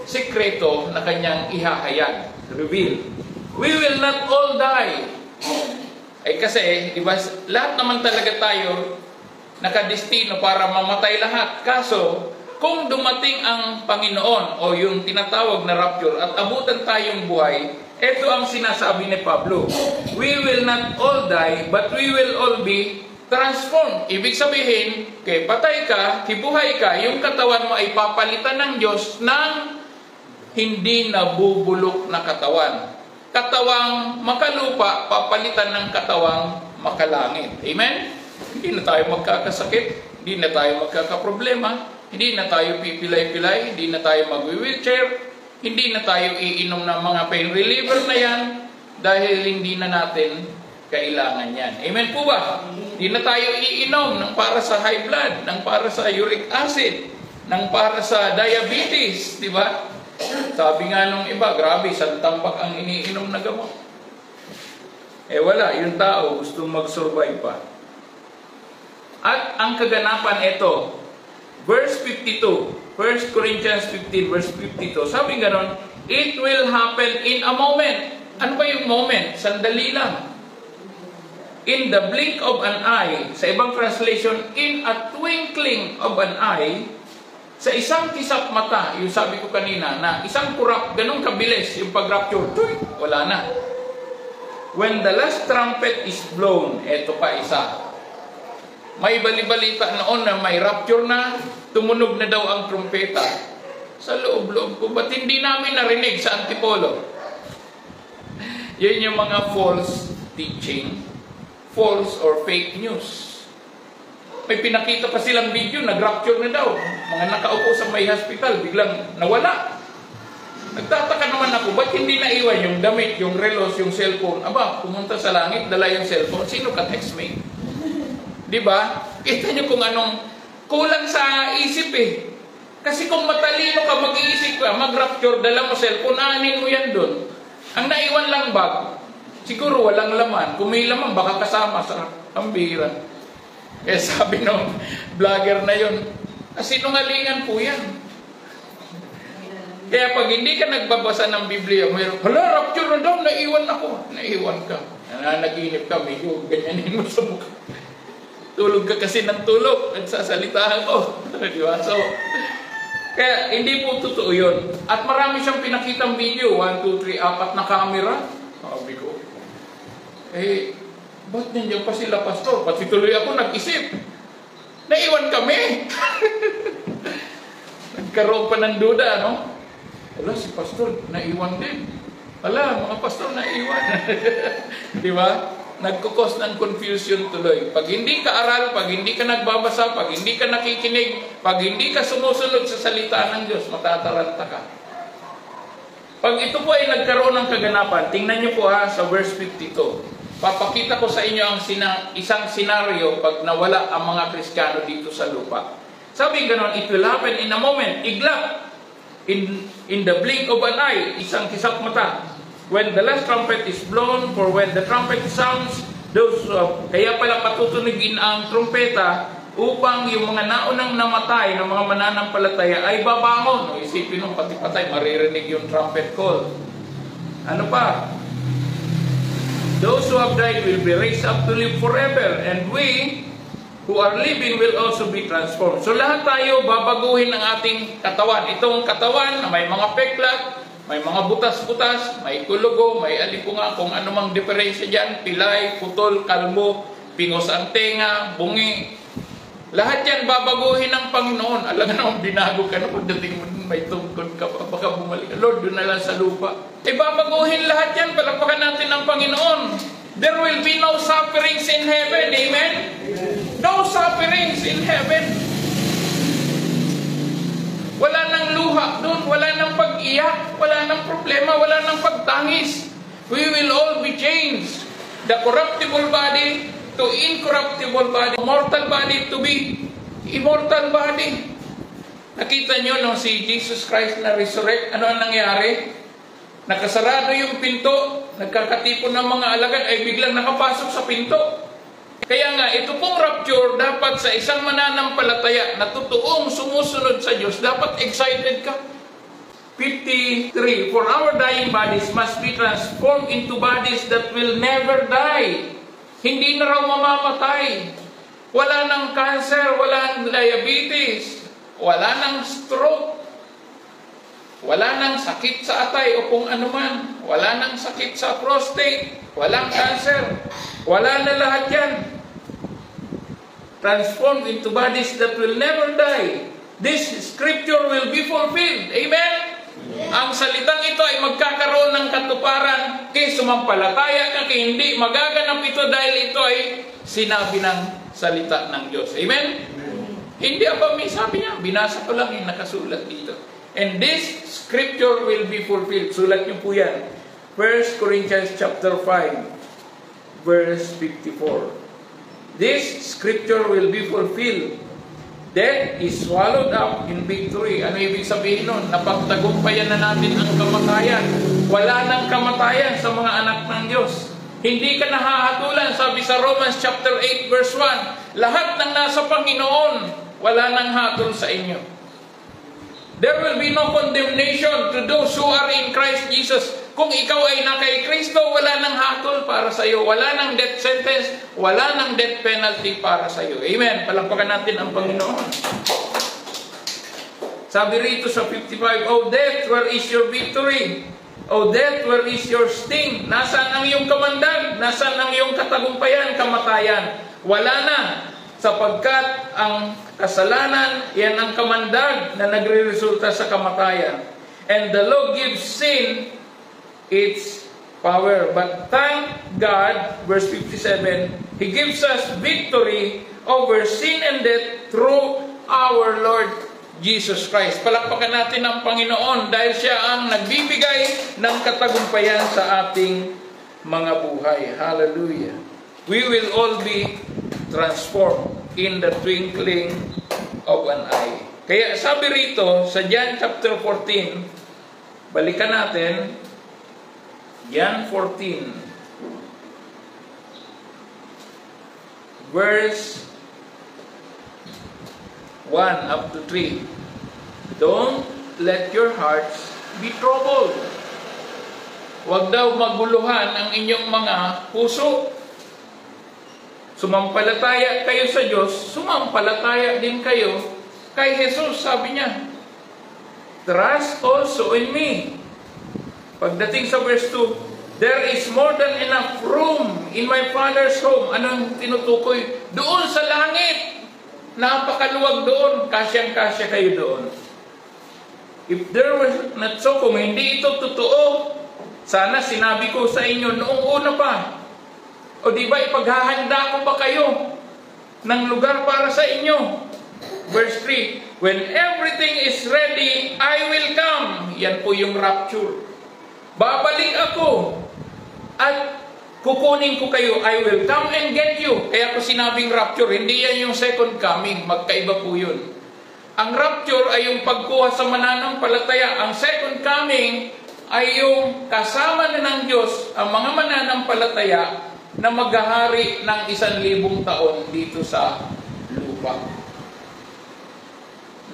A: sikreto na kanyang ihahayag. Reveal. We will not all die. Ay kasi, diba, lahat naman talaga tayo nakadestino para mamatay lahat. Kaso, kung dumating ang Panginoon o yung tinatawag na rapture at abutan tayong buhay, ito ang sinasabi ni Pablo. We will not all die, but we will all be transformed. Ibig sabihin, kay patay ka, kibuhay ka, yung katawan mo ay papalitan ng Diyos ng hindi nabubulok na katawan. Katawang makalupa, papalitan ng katawang makalangit. Amen? Hindi na tayo magkakasakit, hindi na tayo magkakaproblema, hindi na tayo pipilay-pilay, hindi na tayo mag-wheelchair, hindi na tayo iinom ng mga pain reliever na yan, dahil hindi na natin kailangan yan. Amen po ba? Hindi na tayo iinom ng para sa high blood, ng para sa uric acid, ng para sa diabetes, di ba? Sabi nga nung iba, grabe, santambak ang iniinom na gamot. Wala, yung tao gustong mag-survive pa. At ang kaganapan ito, verse 52, 1 Corinthians 15, verse 52, sabi ganon, it will happen in a moment. Ano ba yung moment? Sandali lang. In the blink of an eye, sa ibang translation, in a twinkling of an eye, sa isang kisap mata, yung sabi ko kanina, na isang kurap, ganun kabilis, yung pag-rapture, wala na. When the last trumpet is blown, eto pa isa. May balibalita noon na may rapture na, tumunog na daw ang trumpeta. Sa loob-loob ko, ba't hindi namin narinig sa Antipolo? Yan yung mga false teaching, false or fake news. May pinakita pa silang video, nag-rapture na daw. Mga nakaupo sa may hospital, biglang nawala. Nagtataka naman ako, ba't hindi naiwan yung damit, yung relos, yung cellphone? Aba, pumunta sa langit, dala yung cellphone. Sino ka text me? Di ba? Kita nyo kung anong kulang sa isip eh. Kasi kung matalino ka, mag-iisip ka, mag-rapture, dala mo cellphone, aanin mo yan doon. Ang naiwan lang bag, siguro walang laman. Kung may laman, baka kasama sa ambira. Kaya sabi nung vlogger na yun, sinungalingan po yan. Kaya pag hindi ka nagbabasa ng Biblia, mayroon, hala, rapture na daw, naiwan ako. Naiwan ka. Nananaginip ka, medyo ganyanin mo sa mukha. Tulog ka kasi ng tulog. Nagsasalita ako. Di ba? So, kaya hindi po totoo yun. At marami siyang pinakitang video. 1, 2, 3, 4 na camera. Sabi ko, ba't nandiyan pa sila, pastor? Pati tuloy ako nag-isip. Naiwan kami. Nagkaroon pa ng duda, no? Wala, si pastor, naiwan din. Wala, mga pastor, naiwan. Di ba? Nagkukos ng confusion tuloy. Pag hindi ka aral, pag hindi ka nagbabasa, pag hindi ka nakikinig, pag hindi ka sumusunod sa salita ng Diyos, matataranta ka. Pag ito po ay nagkaroon ng kaganapan, tingnan niyo po sa verse 52. Papakita ko sa inyo ang isang senaryo pag nawala ang mga Kristiyano dito sa lupa. Sabi ganon, it will happen in a moment, iglap. In the blink of an eye, isang kisap mata. When the last trumpet is blown, for when the trumpet sounds, kaya pala patutunigin ang trumpeta upang yung mga naunang namatay ng mga mananampalataya ay babangon. O isipin nung pati patay, maririnig yung trumpet call. Ano pa? Those who have died will be raised up to live forever, and we who are living will also be transformed. So lahat tayo babaguhin ang ating katawan. Itong katawan na may mga peklat, may mga butas-butas, may kulugo, may alipunga, kung anumang diferensya dyan, pilay, putol, kalbo, pingos ang tenga, bungi. Lahat yan babaguhin ng Panginoon. Alam nga naman, binago ka na pagdating mo, may tungkod ka pa, baka bumalik. Lord, doon na lang sa lupa. Babaguhin lahat yan, palapakan natin ng Panginoon. There will be no sufferings in heaven. Amen? No sufferings in heaven. Wala nang luha doon. Wala nang pag-iyak. Wala nang problema. Wala nang pagtangis. We will all be changed. The corruptible body to incorruptible body. Mortal body to be immortal body. Nakita nyo nung si Jesus Christ na resurrect, ano ang nangyari? Nakasarado yung pinto, nagkakatipon ng mga alagad, ay biglang nakapasok sa pinto. Kaya nga, ito pong rapture, dapat sa isang mananampalataya na totoong sumusunod sa Diyos, dapat excited ka. 53, for our dying bodies must be transformed into bodies that will never die. Hindi na raw mamamatay. Wala nang cancer, wala nang diabetes, wala nang stroke. Wala nang sakit sa atay o kung ano man. Wala nang sakit sa prostate. Walang cancer. Wala na lahat yan. Transformed into bodies that will never die. This scripture will be fulfilled. Amen? Ang salitang ito ay magkakaroon ng katuparan. Kaya sumampalataya ka, kaya hindi magaganap ito dahil ito ay sinabi ng salita ng Diyos. Amen? Hindi ba may sabi niya? Binasa ko lang yung nakasulat dito. And this scripture will be fulfilled. Sulat niyo po yan. 1 Corinthians chapter 5, verse 54. This scripture will be fulfilled. Death is swallowed up in victory. Ano ibig sabihin nun? Napagtagumpayan na natin ang kamatayan. Wala nang kamatayan sa mga anak ng Diyos. Hindi ka nahahatulan. Sabi sa Romans chapter 8, verse 1, lahat ng nasa Panginoon, wala nang hatol sa inyo. There will be no condemnation to those who are in Christ Jesus. Kung ikaw ay na kay Kristo, wala nang hatol para sa iyo. Wala nang death sentence. Wala nang death penalty para sa iyo. Amen. Palakpakan natin ang Panginoon. Sabi rito sa 55, O death, where is your victory? O death, where is your sting? Nasaan ang iyong kamandag? Nasaan ang iyong katagumpayan, kamatayan? Wala na. Sapagkat ang kasalanan, yan ang kamandag na nagre-resulta sa kamatayan. And the law gives sin its power. But thank God, verse 57, He gives us victory over sin and death through our Lord Jesus Christ. Palakpakan natin ang Panginoon dahil siya ang nagbibigay ng katagumpayan sa ating mga buhay. Hallelujah. We will all be transformed in the twinkling of an eye. Kaya sabi rito sa John chapter 14, balikan natin, John 14, verse 1 up to 3. Don't let your hearts be troubled. Huwag daw maguluhan ang inyong mga puso. Sumampalataya kayo sa Diyos, sumampalataya din kayo kay Jesus. Sabi niya, trust also in me. Pagdating sa verse 2, there is more than enough room in my Father's home. Anong tinutukoy? Doon sa langit. Napakaluwag doon. Kasyang-kasya kayo doon. If there was not so, kung hindi ito totoo, sana sinabi ko sa inyo noong una pa. O di ba ipaghahanda ko ba kayo ng lugar para sa inyo? Verse 3, when everything is ready, I will come. Yan po yung rapture. Babalik ako at kukunin ko kayo. I will come and get you. Kaya ko sinabing rapture, hindi yan yung second coming. Magkaiba po yun. Ang rapture ay yung pagkuha sa mananampalataya. Ang second coming ay yung kasama na ng Diyos ang mga mananampalataya na maghahari ng 1,000 taon dito sa lupa.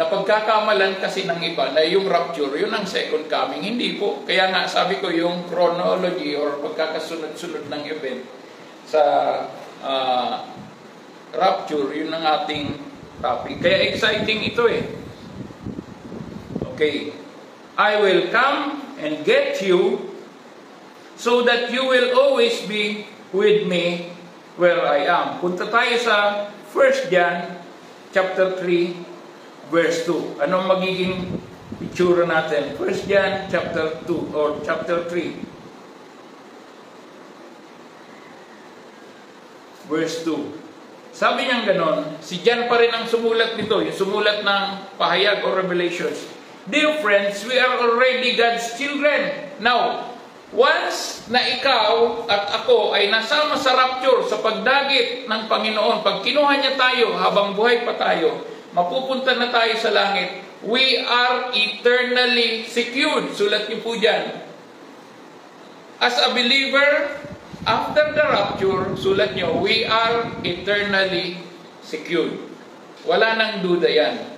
A: Napagkakamalan kasi ng iba na yung rapture, yun ang second coming. Hindi po. Kaya nga sabi ko yung chronology or pagkakasunod-sunod ng event sa rapture, yun ang ating topic. Kaya exciting ito eh. Okay. I will come and get you so that you will always be with me where I am. Punta tayo sa 1 John chapter 3 verse 2. Anong magiging itsura natin? 1 John chapter 2 or chapter 3 verse 2. Sabi niyang ganon, si John pa rin ang sumulat nito, yung sumulat ng pahayag o revelations. Dear friends, we are already God's children. Now, once na ikaw at ako ay nasama sa rapture, sa pagdagit ng Panginoon, pag kinuha niya tayo habang buhay pa tayo, mapupunta na tayo sa langit, we are eternally secured. Sulat niyo po dyan. As a believer, after the rapture, sulat niyo, we are eternally secured. Wala nang duda yan.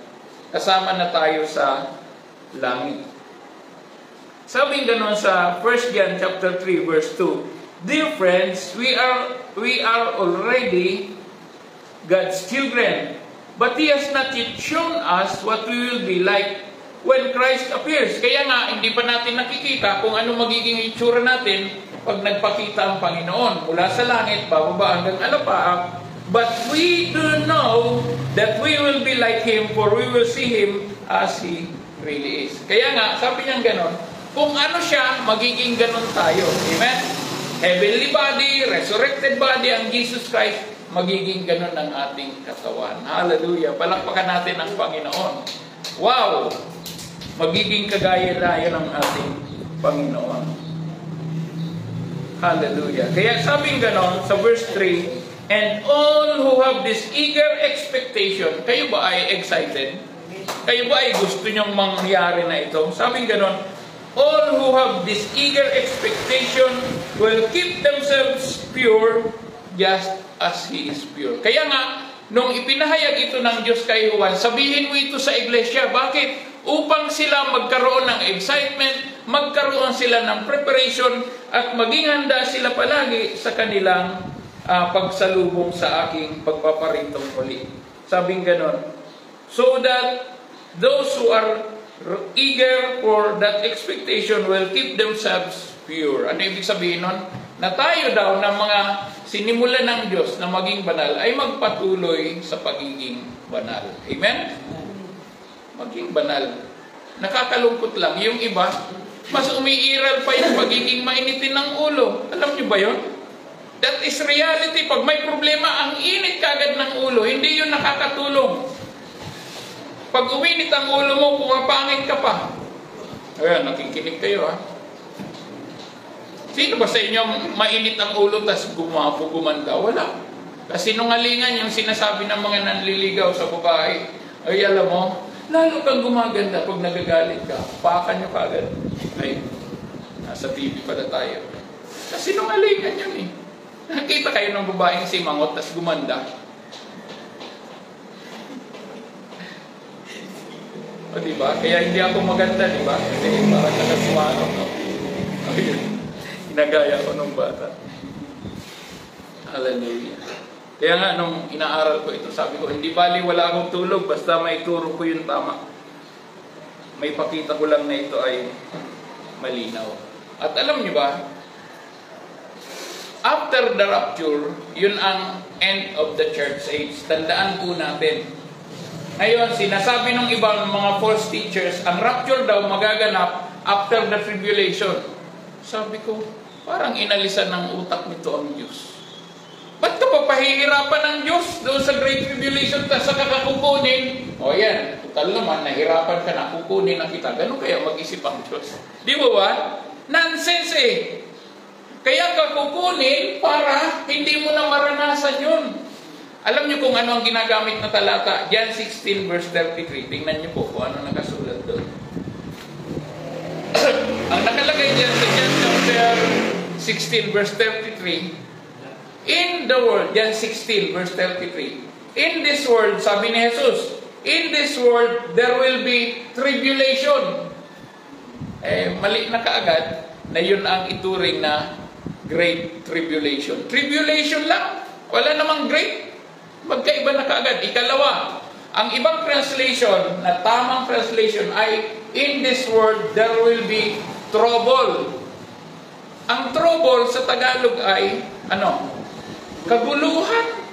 A: Kasama na tayo sa langit. Sabi ganon sa 1 John chapter 3 verse 2. Dear friends, we are already God's children, but He has not yet shown us what we will be like when Christ appears. Kaya nga, hindi pa natin nakikita kung ano magiging itsura natin pag nagpakita ang Panginoon. Mula sa langit, bababa hanggang alapaap. But we do know that we will be like Him, for we will see Him as He really is. Kaya nga, sabi niya ganon, kung ano siya, magiging ganon tayo. Amen? Heavenly body, resurrected body, ang Jesus Christ, magiging ganon ang ating katawan. Hallelujah. Palakpakan natin ang Panginoon. Wow! Magiging kagaya tayo ng ating Panginoon. Hallelujah. Kaya sabing ganon sa verse 3, and all who have this eager expectation, kayo ba ay excited? Kayo ba ay gusto nyong mangyari na ito? Sabing ganon, all who have this eager expectation will keep themselves pure just as He is pure. Kaya nga, nung ipinahayag ito ng Diyos kay Juan, sabihin mo ito sa iglesia. Bakit? Upang sila magkaroon ng excitement, magkaroon sila ng preparation, at maging handa sila palagi sa kanilang pagsalubong sa aking pagpaparintong muli. Sabing ganon. So that those who are eager for that expectation will keep themselves pure. Ano ibig sabihin nun? Na tayo daw ng mga sinimulan ng Diyos na maging banal ay magpatuloy sa pagiging banal. Amen? Maging banal. Nakakalungkot lang. Yung iba, mas umiiral pa yung pagiging mainitin ng ulo. Alam niyo ba yun? That is reality. Pag may problema, ang init kagad ng ulo. Hindi yun nakakatulong. Pag uminit ang ulo mo, pumapangit ka pa. Ayan, nakikinig kayo ha. Sino ba sa inyo mainit ang ulo tas gumanda? Wala. Kasi sinungalingan yung sinasabi ng mga nanliligaw sa babae. Ay, alam mo, lalo kang gumaganda pag nagagalit ka. Pakan nyo kagad. Ay, nasa TV pala tayo. Kasi sinungalingan yun eh. Nakita kayo ng babaeng simangot tas gumanda. O diba? Kaya hindi ako maganda, diba? Kasi parang nakasuwano. No? Ayun. Inagaya ko nung bata. Hallelujah. Kaya nga, nung inaaral ko ito, sabi ko, hindi bali wala akong tulog, basta may turo ko yung tama. May pakita ko lang na ito ay malinaw. At alam niyo ba, after the rapture, yun ang end of the church age. Tandaan po natin. Ngayon, sinasabi ng ibang mga false teachers, ang rapture daw magaganap after the tribulation. Sabi ko, parang inalisan ng utak nito ang Diyos. Ba't ka pa pahihirapan ng Diyos doon sa Great Tribulation sa kakakukunin? O yan, total naman, nahirapan ka na, kukunin na kita. Ganun kaya mag-isip ang Diyos? Di ba ba? Nonsense eh. Kaya ka kukunin para hindi mo na maranasan yun. Alam niyo kung ano ang ginagamit na talata? John 16 verse 33. Tingnan niyo po kung ano nakasulat doon. Ang nakalagay dyan sa John chapter 16 verse 33, in the world, John 16 verse 33, in this world, sabi ni Jesus, in this world, there will be tribulation. Mali na kaagad na yun ang ituring na great tribulation. Tribulation lang. Wala namang great. Magkaiba na kaagad. Ikalawa, ang ibang translation, na tamang translation ay, in this world, there will be trouble. Ang trouble sa Tagalog ay, ano? Kaguluhan.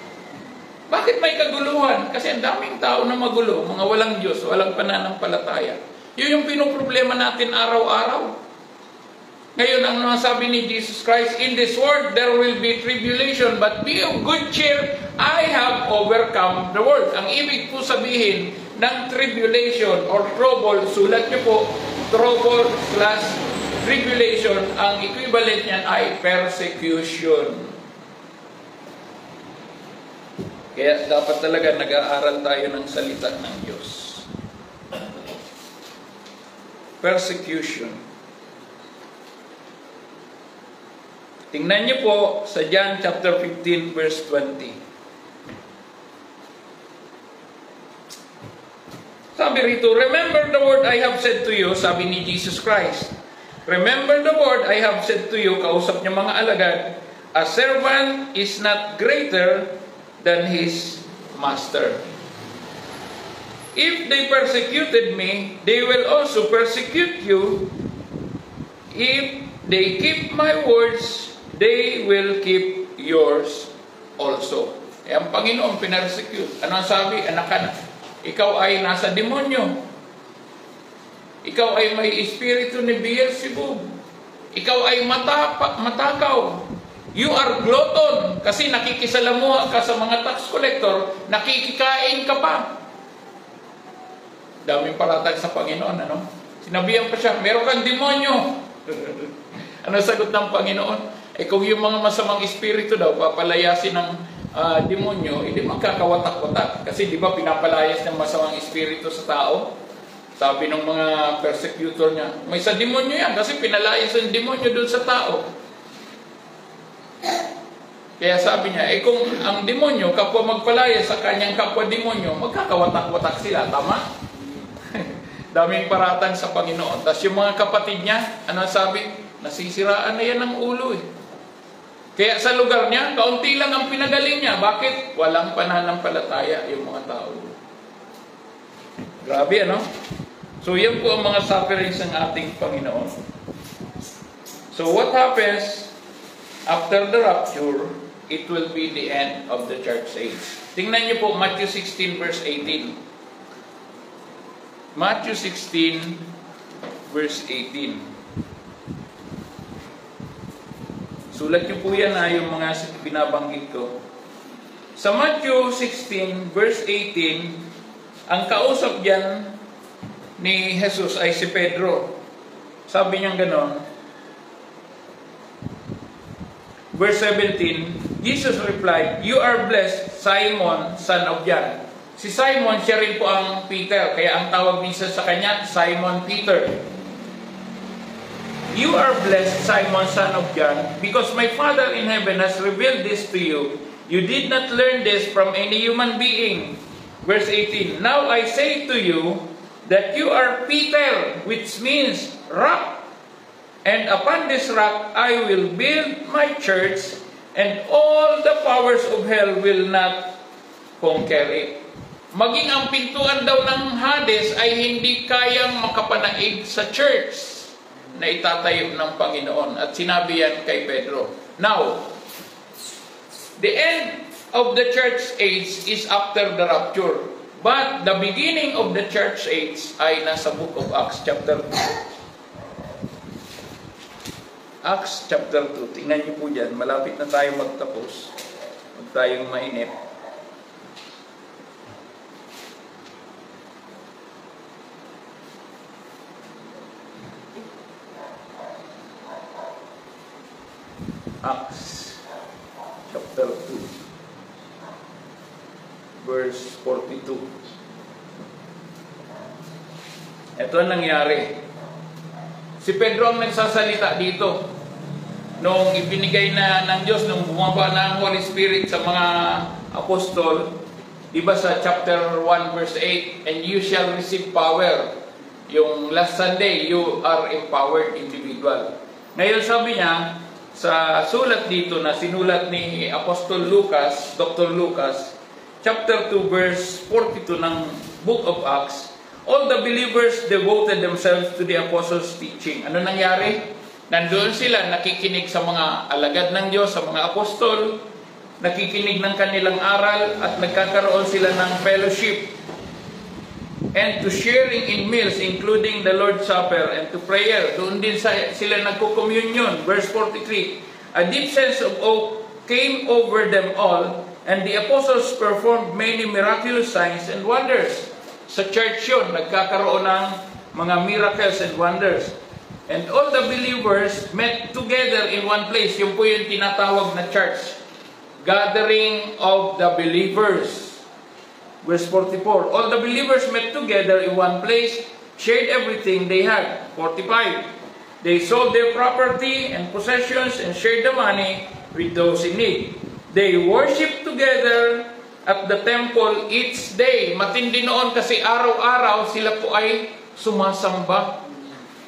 A: Bakit may kaguluhan? Kasi ang daming tao na magulo, mga walang Diyos, walang pananampalataya. Yun yung pinoproblema natin araw-araw. Ngayon, ang nasabi ni Jesus Christ, in this world, there will be tribulation, but be of good cheer, I have overcome the world. Ang ibig po sabihin ng tribulation or trouble, sulat niyo po, trouble slash tribulation, ang equivalent niyan ay persecution. Kaya dapat talaga nag-aaral tayo ng salita ng Diyos. Persecution. Tingnan niyo po sa John chapter 15 verse 20. Sabi rito, remember the word I have said to you, sabi ni Jesus Christ. Remember the word I have said to you, kausap niya mga alagad, a servant is not greater than his master. If they persecuted me, they will also persecute you. If they keep my words, they will keep yours also. Ang Panginoon pinarsecute. Ano ang sabi? Anak ka na. Ikaw ay nasa demonyo. Ikaw ay may espiritu ni Beelzebub. Ikaw ay matakaw. You are glutton kasi nakikisalamuha ka sa mga tax collector, nakikikain ka pa. Daming paratag sa Panginoon, ano? Sinabihan pa siya, meron kang demonyo. Ano sagot ng Panginoon? Kung yung mga masamang espiritu daw, papalayasin ng demonyo, hindi magkakawatak-watak. Kasi di ba pinapalayas ng masamang espiritu sa tao? Sabi ng mga persecutor niya, may sa demonyo yan kasi pinalayas ng demonyo doon sa tao. Kaya sabi niya, kung ang demonyo, kapwa magpalaya sa kanyang kapwa demonyo, magkakawatak-watak sila, tama? Daming paratang sa Panginoon. Tapos yung mga kapatid niya, ano sabi? Nasisiraan na yan ng ulo eh. Kaya sa lugar niya, kaunti lang ang pinagaling niya. Bakit? Walang pananampalataya yung mga tao. Grabe, ano? So yan po ang mga sufferings ng ating Panginoon. So what happens after the rapture? It will be the end of the church age. Tingnan niyo po Matthew 16 verse 18. Matthew 16 verse 18. Sulat niyo po yan yung mga binabanggit ko. Sa Matthew 16 verse 18, Ang kausap diyan ni Jesus ay si Pedro. Sabi niya ganon, verse 17, Jesus replied, "You are blessed, Simon, son of John." Si Simon, siya rin po ang Peter, kaya ang tawag minsan sa kanya, Simon Peter. "You are blessed, Simon, son of John, because my Father in heaven has revealed this to you. You did not learn this from any human being." Verse 18, "Now I say to you that you are Peter, which means rock. And upon this rock I will build my church, and all the powers of hell will not conquer it." Maging ang pintuan daw ng Hades ay hindi kayang makapanaig sa church na itatayo ng Panginoon. At sinabi yan kay Pedro. Now, the end of the church age is after the rapture. But the beginning of the church age ay nasa book of Acts chapter 2. Acts chapter 2. Tingnan niyo po dyan. Malapit na tayo magtapos. Huwag tayong mainip. Acts chapter 2 verse 42. Ito ang nangyari. Si Pedro ang nagsasalita dito nung ibinigay na ng Diyos, nung bumaba na ang Holy Spirit sa mga apostol. Diba sa chapter 1 verse 8, "And you shall receive power." Yung last Sunday, you are empowered individual. Ngayon sabi niya, sa sulat dito na sinulat ni Apostol Lucas, Dr. Lucas, chapter 2 verse 42 ng book of Acts, all the believers devoted themselves to the apostles' teaching. Ano nangyari? Nandoon sila nakikinig sa mga alagad ng Diyos, sa mga apostol, nakikinig ng kanilang aral at nagkakaroon sila ng fellowship, and to sharing in meals, including the Lord's Supper, and to prayer. Doon din sila nagko-communion. Verse 43, "A deep sense of awe came over them all, and the apostles performed many miraculous signs and wonders." Sa church yun, nagkakaroon ng mga miracles and wonders. "And all the believers met together in one place." Yun po yung tinatawag na church. Gathering of the believers. Verse 44, "All the believers met together in one place, shared everything they had." 45, "They sold their property and possessions and shared the money with those in need. They worshiped together at the temple each day." Matindi noon kasi araw-araw sila po ay sumasamba.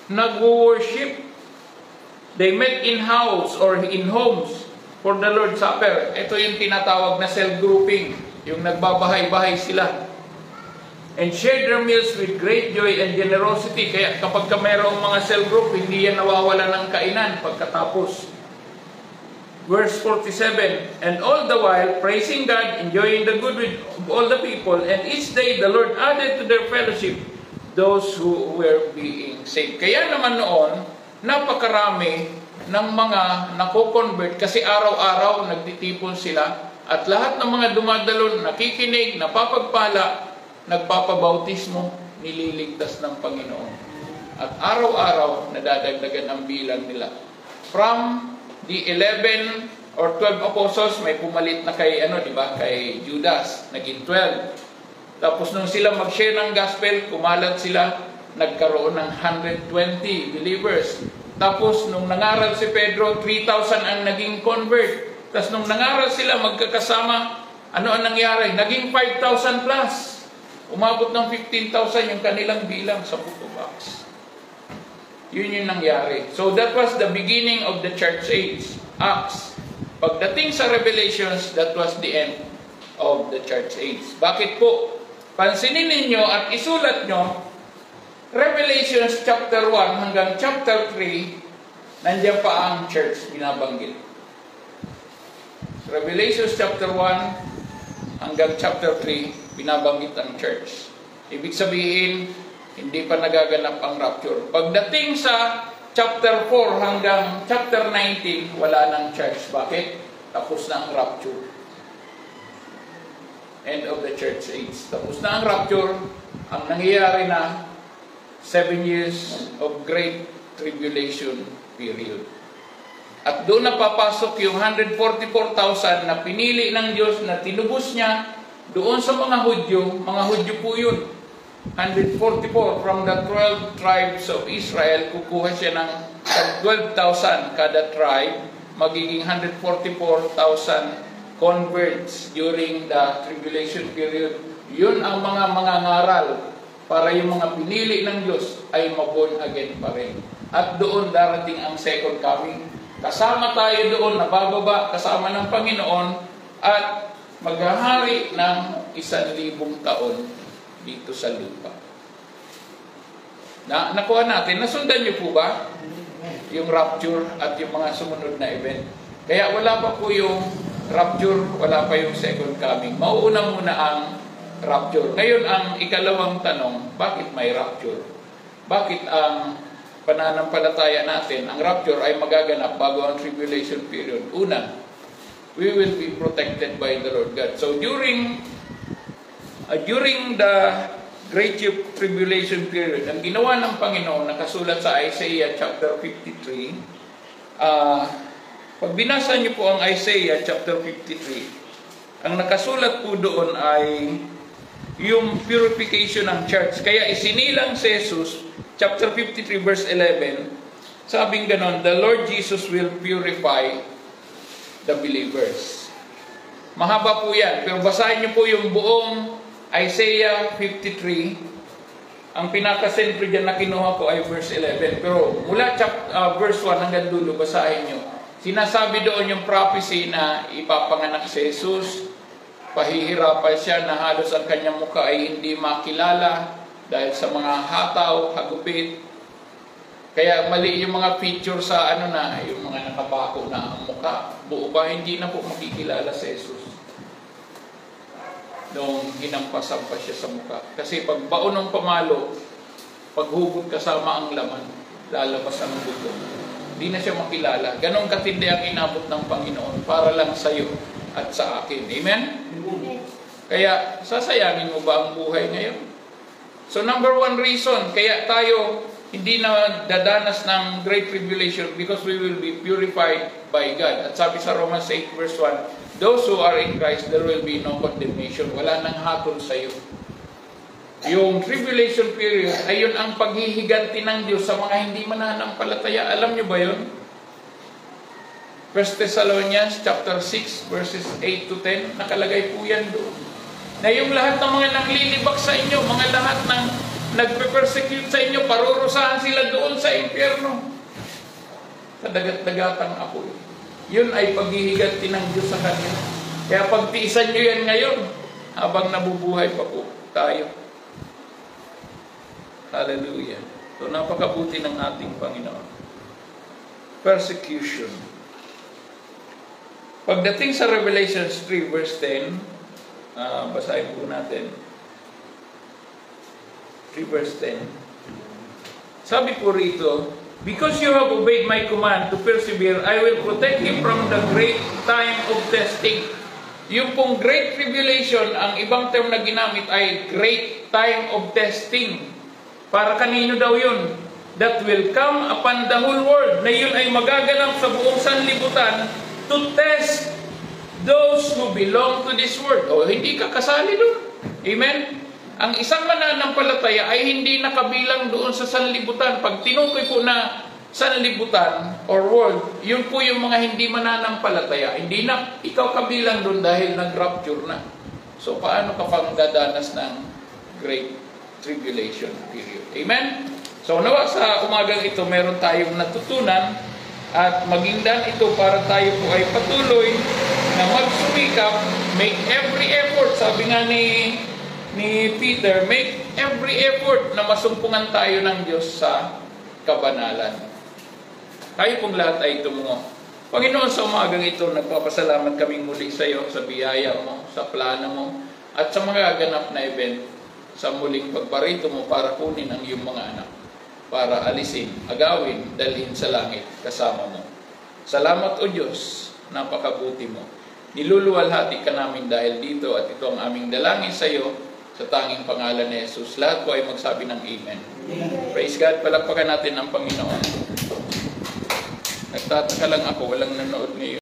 A: Nag-worship. "They met in house or in homes for the Lord's Supper." Ito yung tinatawag na cell grouping. Yung nagbabahay-bahay sila. "And shared their meals with great joy and generosity." Kaya kapag mayroong mga cell group, hindi yan nawawala ng kainan pagkatapos. Verse 47, "And all the while, praising God, enjoying the good with all the people, and each day the Lord added to their fellowship those who were being saved." Kaya naman noon, napakarami ng mga nako-convert kasi araw-araw nagtitipon sila. At lahat ng mga dumadalo, nakikinig, napapagpala, nagpapabautismo, nililigtas ng Panginoon. At araw-araw, nadadagdagan ang bilang nila. From the 11 or 12 apostles, may pumalit na kay, kay Judas, naging 12. Tapos nung sila mag-share ng gospel, kumalat sila, nagkaroon ng 120 believers. Tapos nung nangaral si Pedro, 3,000 ang naging convert. Tapos nung nangaral sila magkakasama, ano ang nangyari? Naging 5,000 plus. Umabot ng 15,000 yung kanilang bilang sa book of Acts. Yun yung nangyari. So that was the beginning of the church age. Acts. Pagdating sa Revelations, that was the end of the church age. Bakit po? Pansinin ninyo at isulat nyo, Revelations chapter 1 hanggang chapter 3, nandiyan pa ang church binabanggit. Revelation chapter 1 hanggang chapter 3, binabanggit ang church. Ibig sabihin, hindi pa nagaganap ang rapture. Pagdating sa chapter 4 hanggang chapter 19, wala ng church. Bakit? Tapos na ang rapture. End of the church age. Tapos na ang rapture, ang nangyayari na 7 years of great tribulation period. At doon na papasok yung 144,000 na pinili ng Diyos na tinubos niya doon sa mga Hudyo po yun. 144 from the 12 tribes of Israel, kukuha siya ng 12,000 kada tribe, magiging 144,000 converts during the tribulation period. Yun ang mga mangangaral para yung mga pinili ng Diyos ay ma-born again pa rin. At doon darating ang second coming. Kasama tayo doon, nabababa, kasama ng Panginoon, at maghahari ng 1,000 taon dito sa lupa. Nakuha natin, nasundan niyo po ba yung rapture at yung mga sumunod na event? Kaya wala pa po yung rapture, wala pa yung second coming. Mauuna muna ang rapture. Ngayon, ang ikalawang tanong, bakit may rapture? Bakit ang pananampalataya natin, ang rapture ay magaganap bago ang tribulation period? Una, we will be protected by the Lord God. So during the Great Tribulation period, ang ginawa ng Panginoon, nakasulat sa Isaiah chapter 53, pag binasa niyo po ang Isaiah chapter 53, ang nakasulat po doon ay yung purification ng church. Kaya isinilang si Jesus, chapter 53 verse 11, sabing ganon, the Lord Jesus will purify the believers. Mahaba po yan, pero basahin niyo po yung buong Isaiah 53. Ang pinaka-sentro dyan na kinuha ko ay verse 11. Pero mula verse 1 hanggang dulo, basahin nyo. Sinasabi doon yung prophecy na ipapanganak si Jesus. Pahihirapan siya na halos ang kanyang mukha ay hindi makilala dahil sa mga hataw, hagupit. Kaya mali yung mga picture sa yung mga nakabako na ang mukha. Buo ba, hindi na po makikilala si Jesus nung hinampasan pa siya sa mukha. Kasi pag baon ng pamalo, paghugot kasama ang laman, lalabas ang buto. Hindi na siya makilala. Ganon katindi ang inabot ng Panginoon para lang sa iyo at sa akin. Amen? Kaya, sasayangin mo ba ang buhay ngayon? So, number one reason, kaya tayo hindi na dadanas ng Great Tribulation because we will be purified by God. At sabi sa Romans 8 verse 1, those who are in Christ, there will be no condemnation. Wala nang hatol sa iyo. Yung tribulation period, ayun ang paghihiganti ng Diyos sa mga hindi mananampalataya. Alam nyo ba yun? 1 Thessalonians chapter 6 verses 8 to 10, nakalagay po yan doon. Na yung lahat ng mga naglilibak sa inyo, mga lahat ng nagpe-persecute sa inyo, parurusahan sila doon sa impyerno. Sa dagat-dagatang apoy. Yun ay paghihiganti ng Diyos sa kanya. Kaya pagtiisan nyo yan ngayon, habang nabubuhay pa po tayo. Hallelujah. So, napakabuti ng ating Panginoon. Persecution. Pagdating sa Revelation 3 verse 10, basahin po natin. 3 verse 10. Sabi po rito, because you have obeyed my command to persevere, I will protect you from the great time of testing. Yung pong great tribulation, ang ibang term na ginamit ay great time of testing. Para kanino daw yun? That will come upon the whole world. Na yun ay magaganap sa buong sanlibutan to test those who belong to this world. O hindi ka kasali doon. Amen? Ang isang mananampalataya ay hindi nakabilang doon sa sanlibutan. Pag tinukoy po na sanlibutan or world, yun po yung mga hindi mananampalataya. Hindi na ikaw kabilang doon dahil nag-rapture na. So paano ka pang dadanas ng Great Tribulation period? Amen? So nawa sa umagang ito, meron tayong natutunan at maging daan ito para tayo po ay patuloy na magsumikap, make every effort. Sabi nga ni Peter, make every effort na masumpungan tayo ng Diyos sa kabanalan. Tayo pong lahat ay tumungo. Panginoon, sa umagang ito, nagpapasalamat kaming muli sa iyo, sa biyaya mo, sa plano mo, at sa mga ganap na event, sa muling pagparito mo para kunin ang iyong mga anak, para alisin, agawin, dalhin sa langit kasama mo. Salamat o Diyos, napakabuti mo. Niluluwalhati ka namin dahil dito at ito ang aming dalangin sa iyo sa tanging pangalan ni Jesus. Lahat po ay magsabi ng Amen. Praise God. Palakpakan natin ang Panginoon. Nagtataka lang ako, walang nanood ngayon.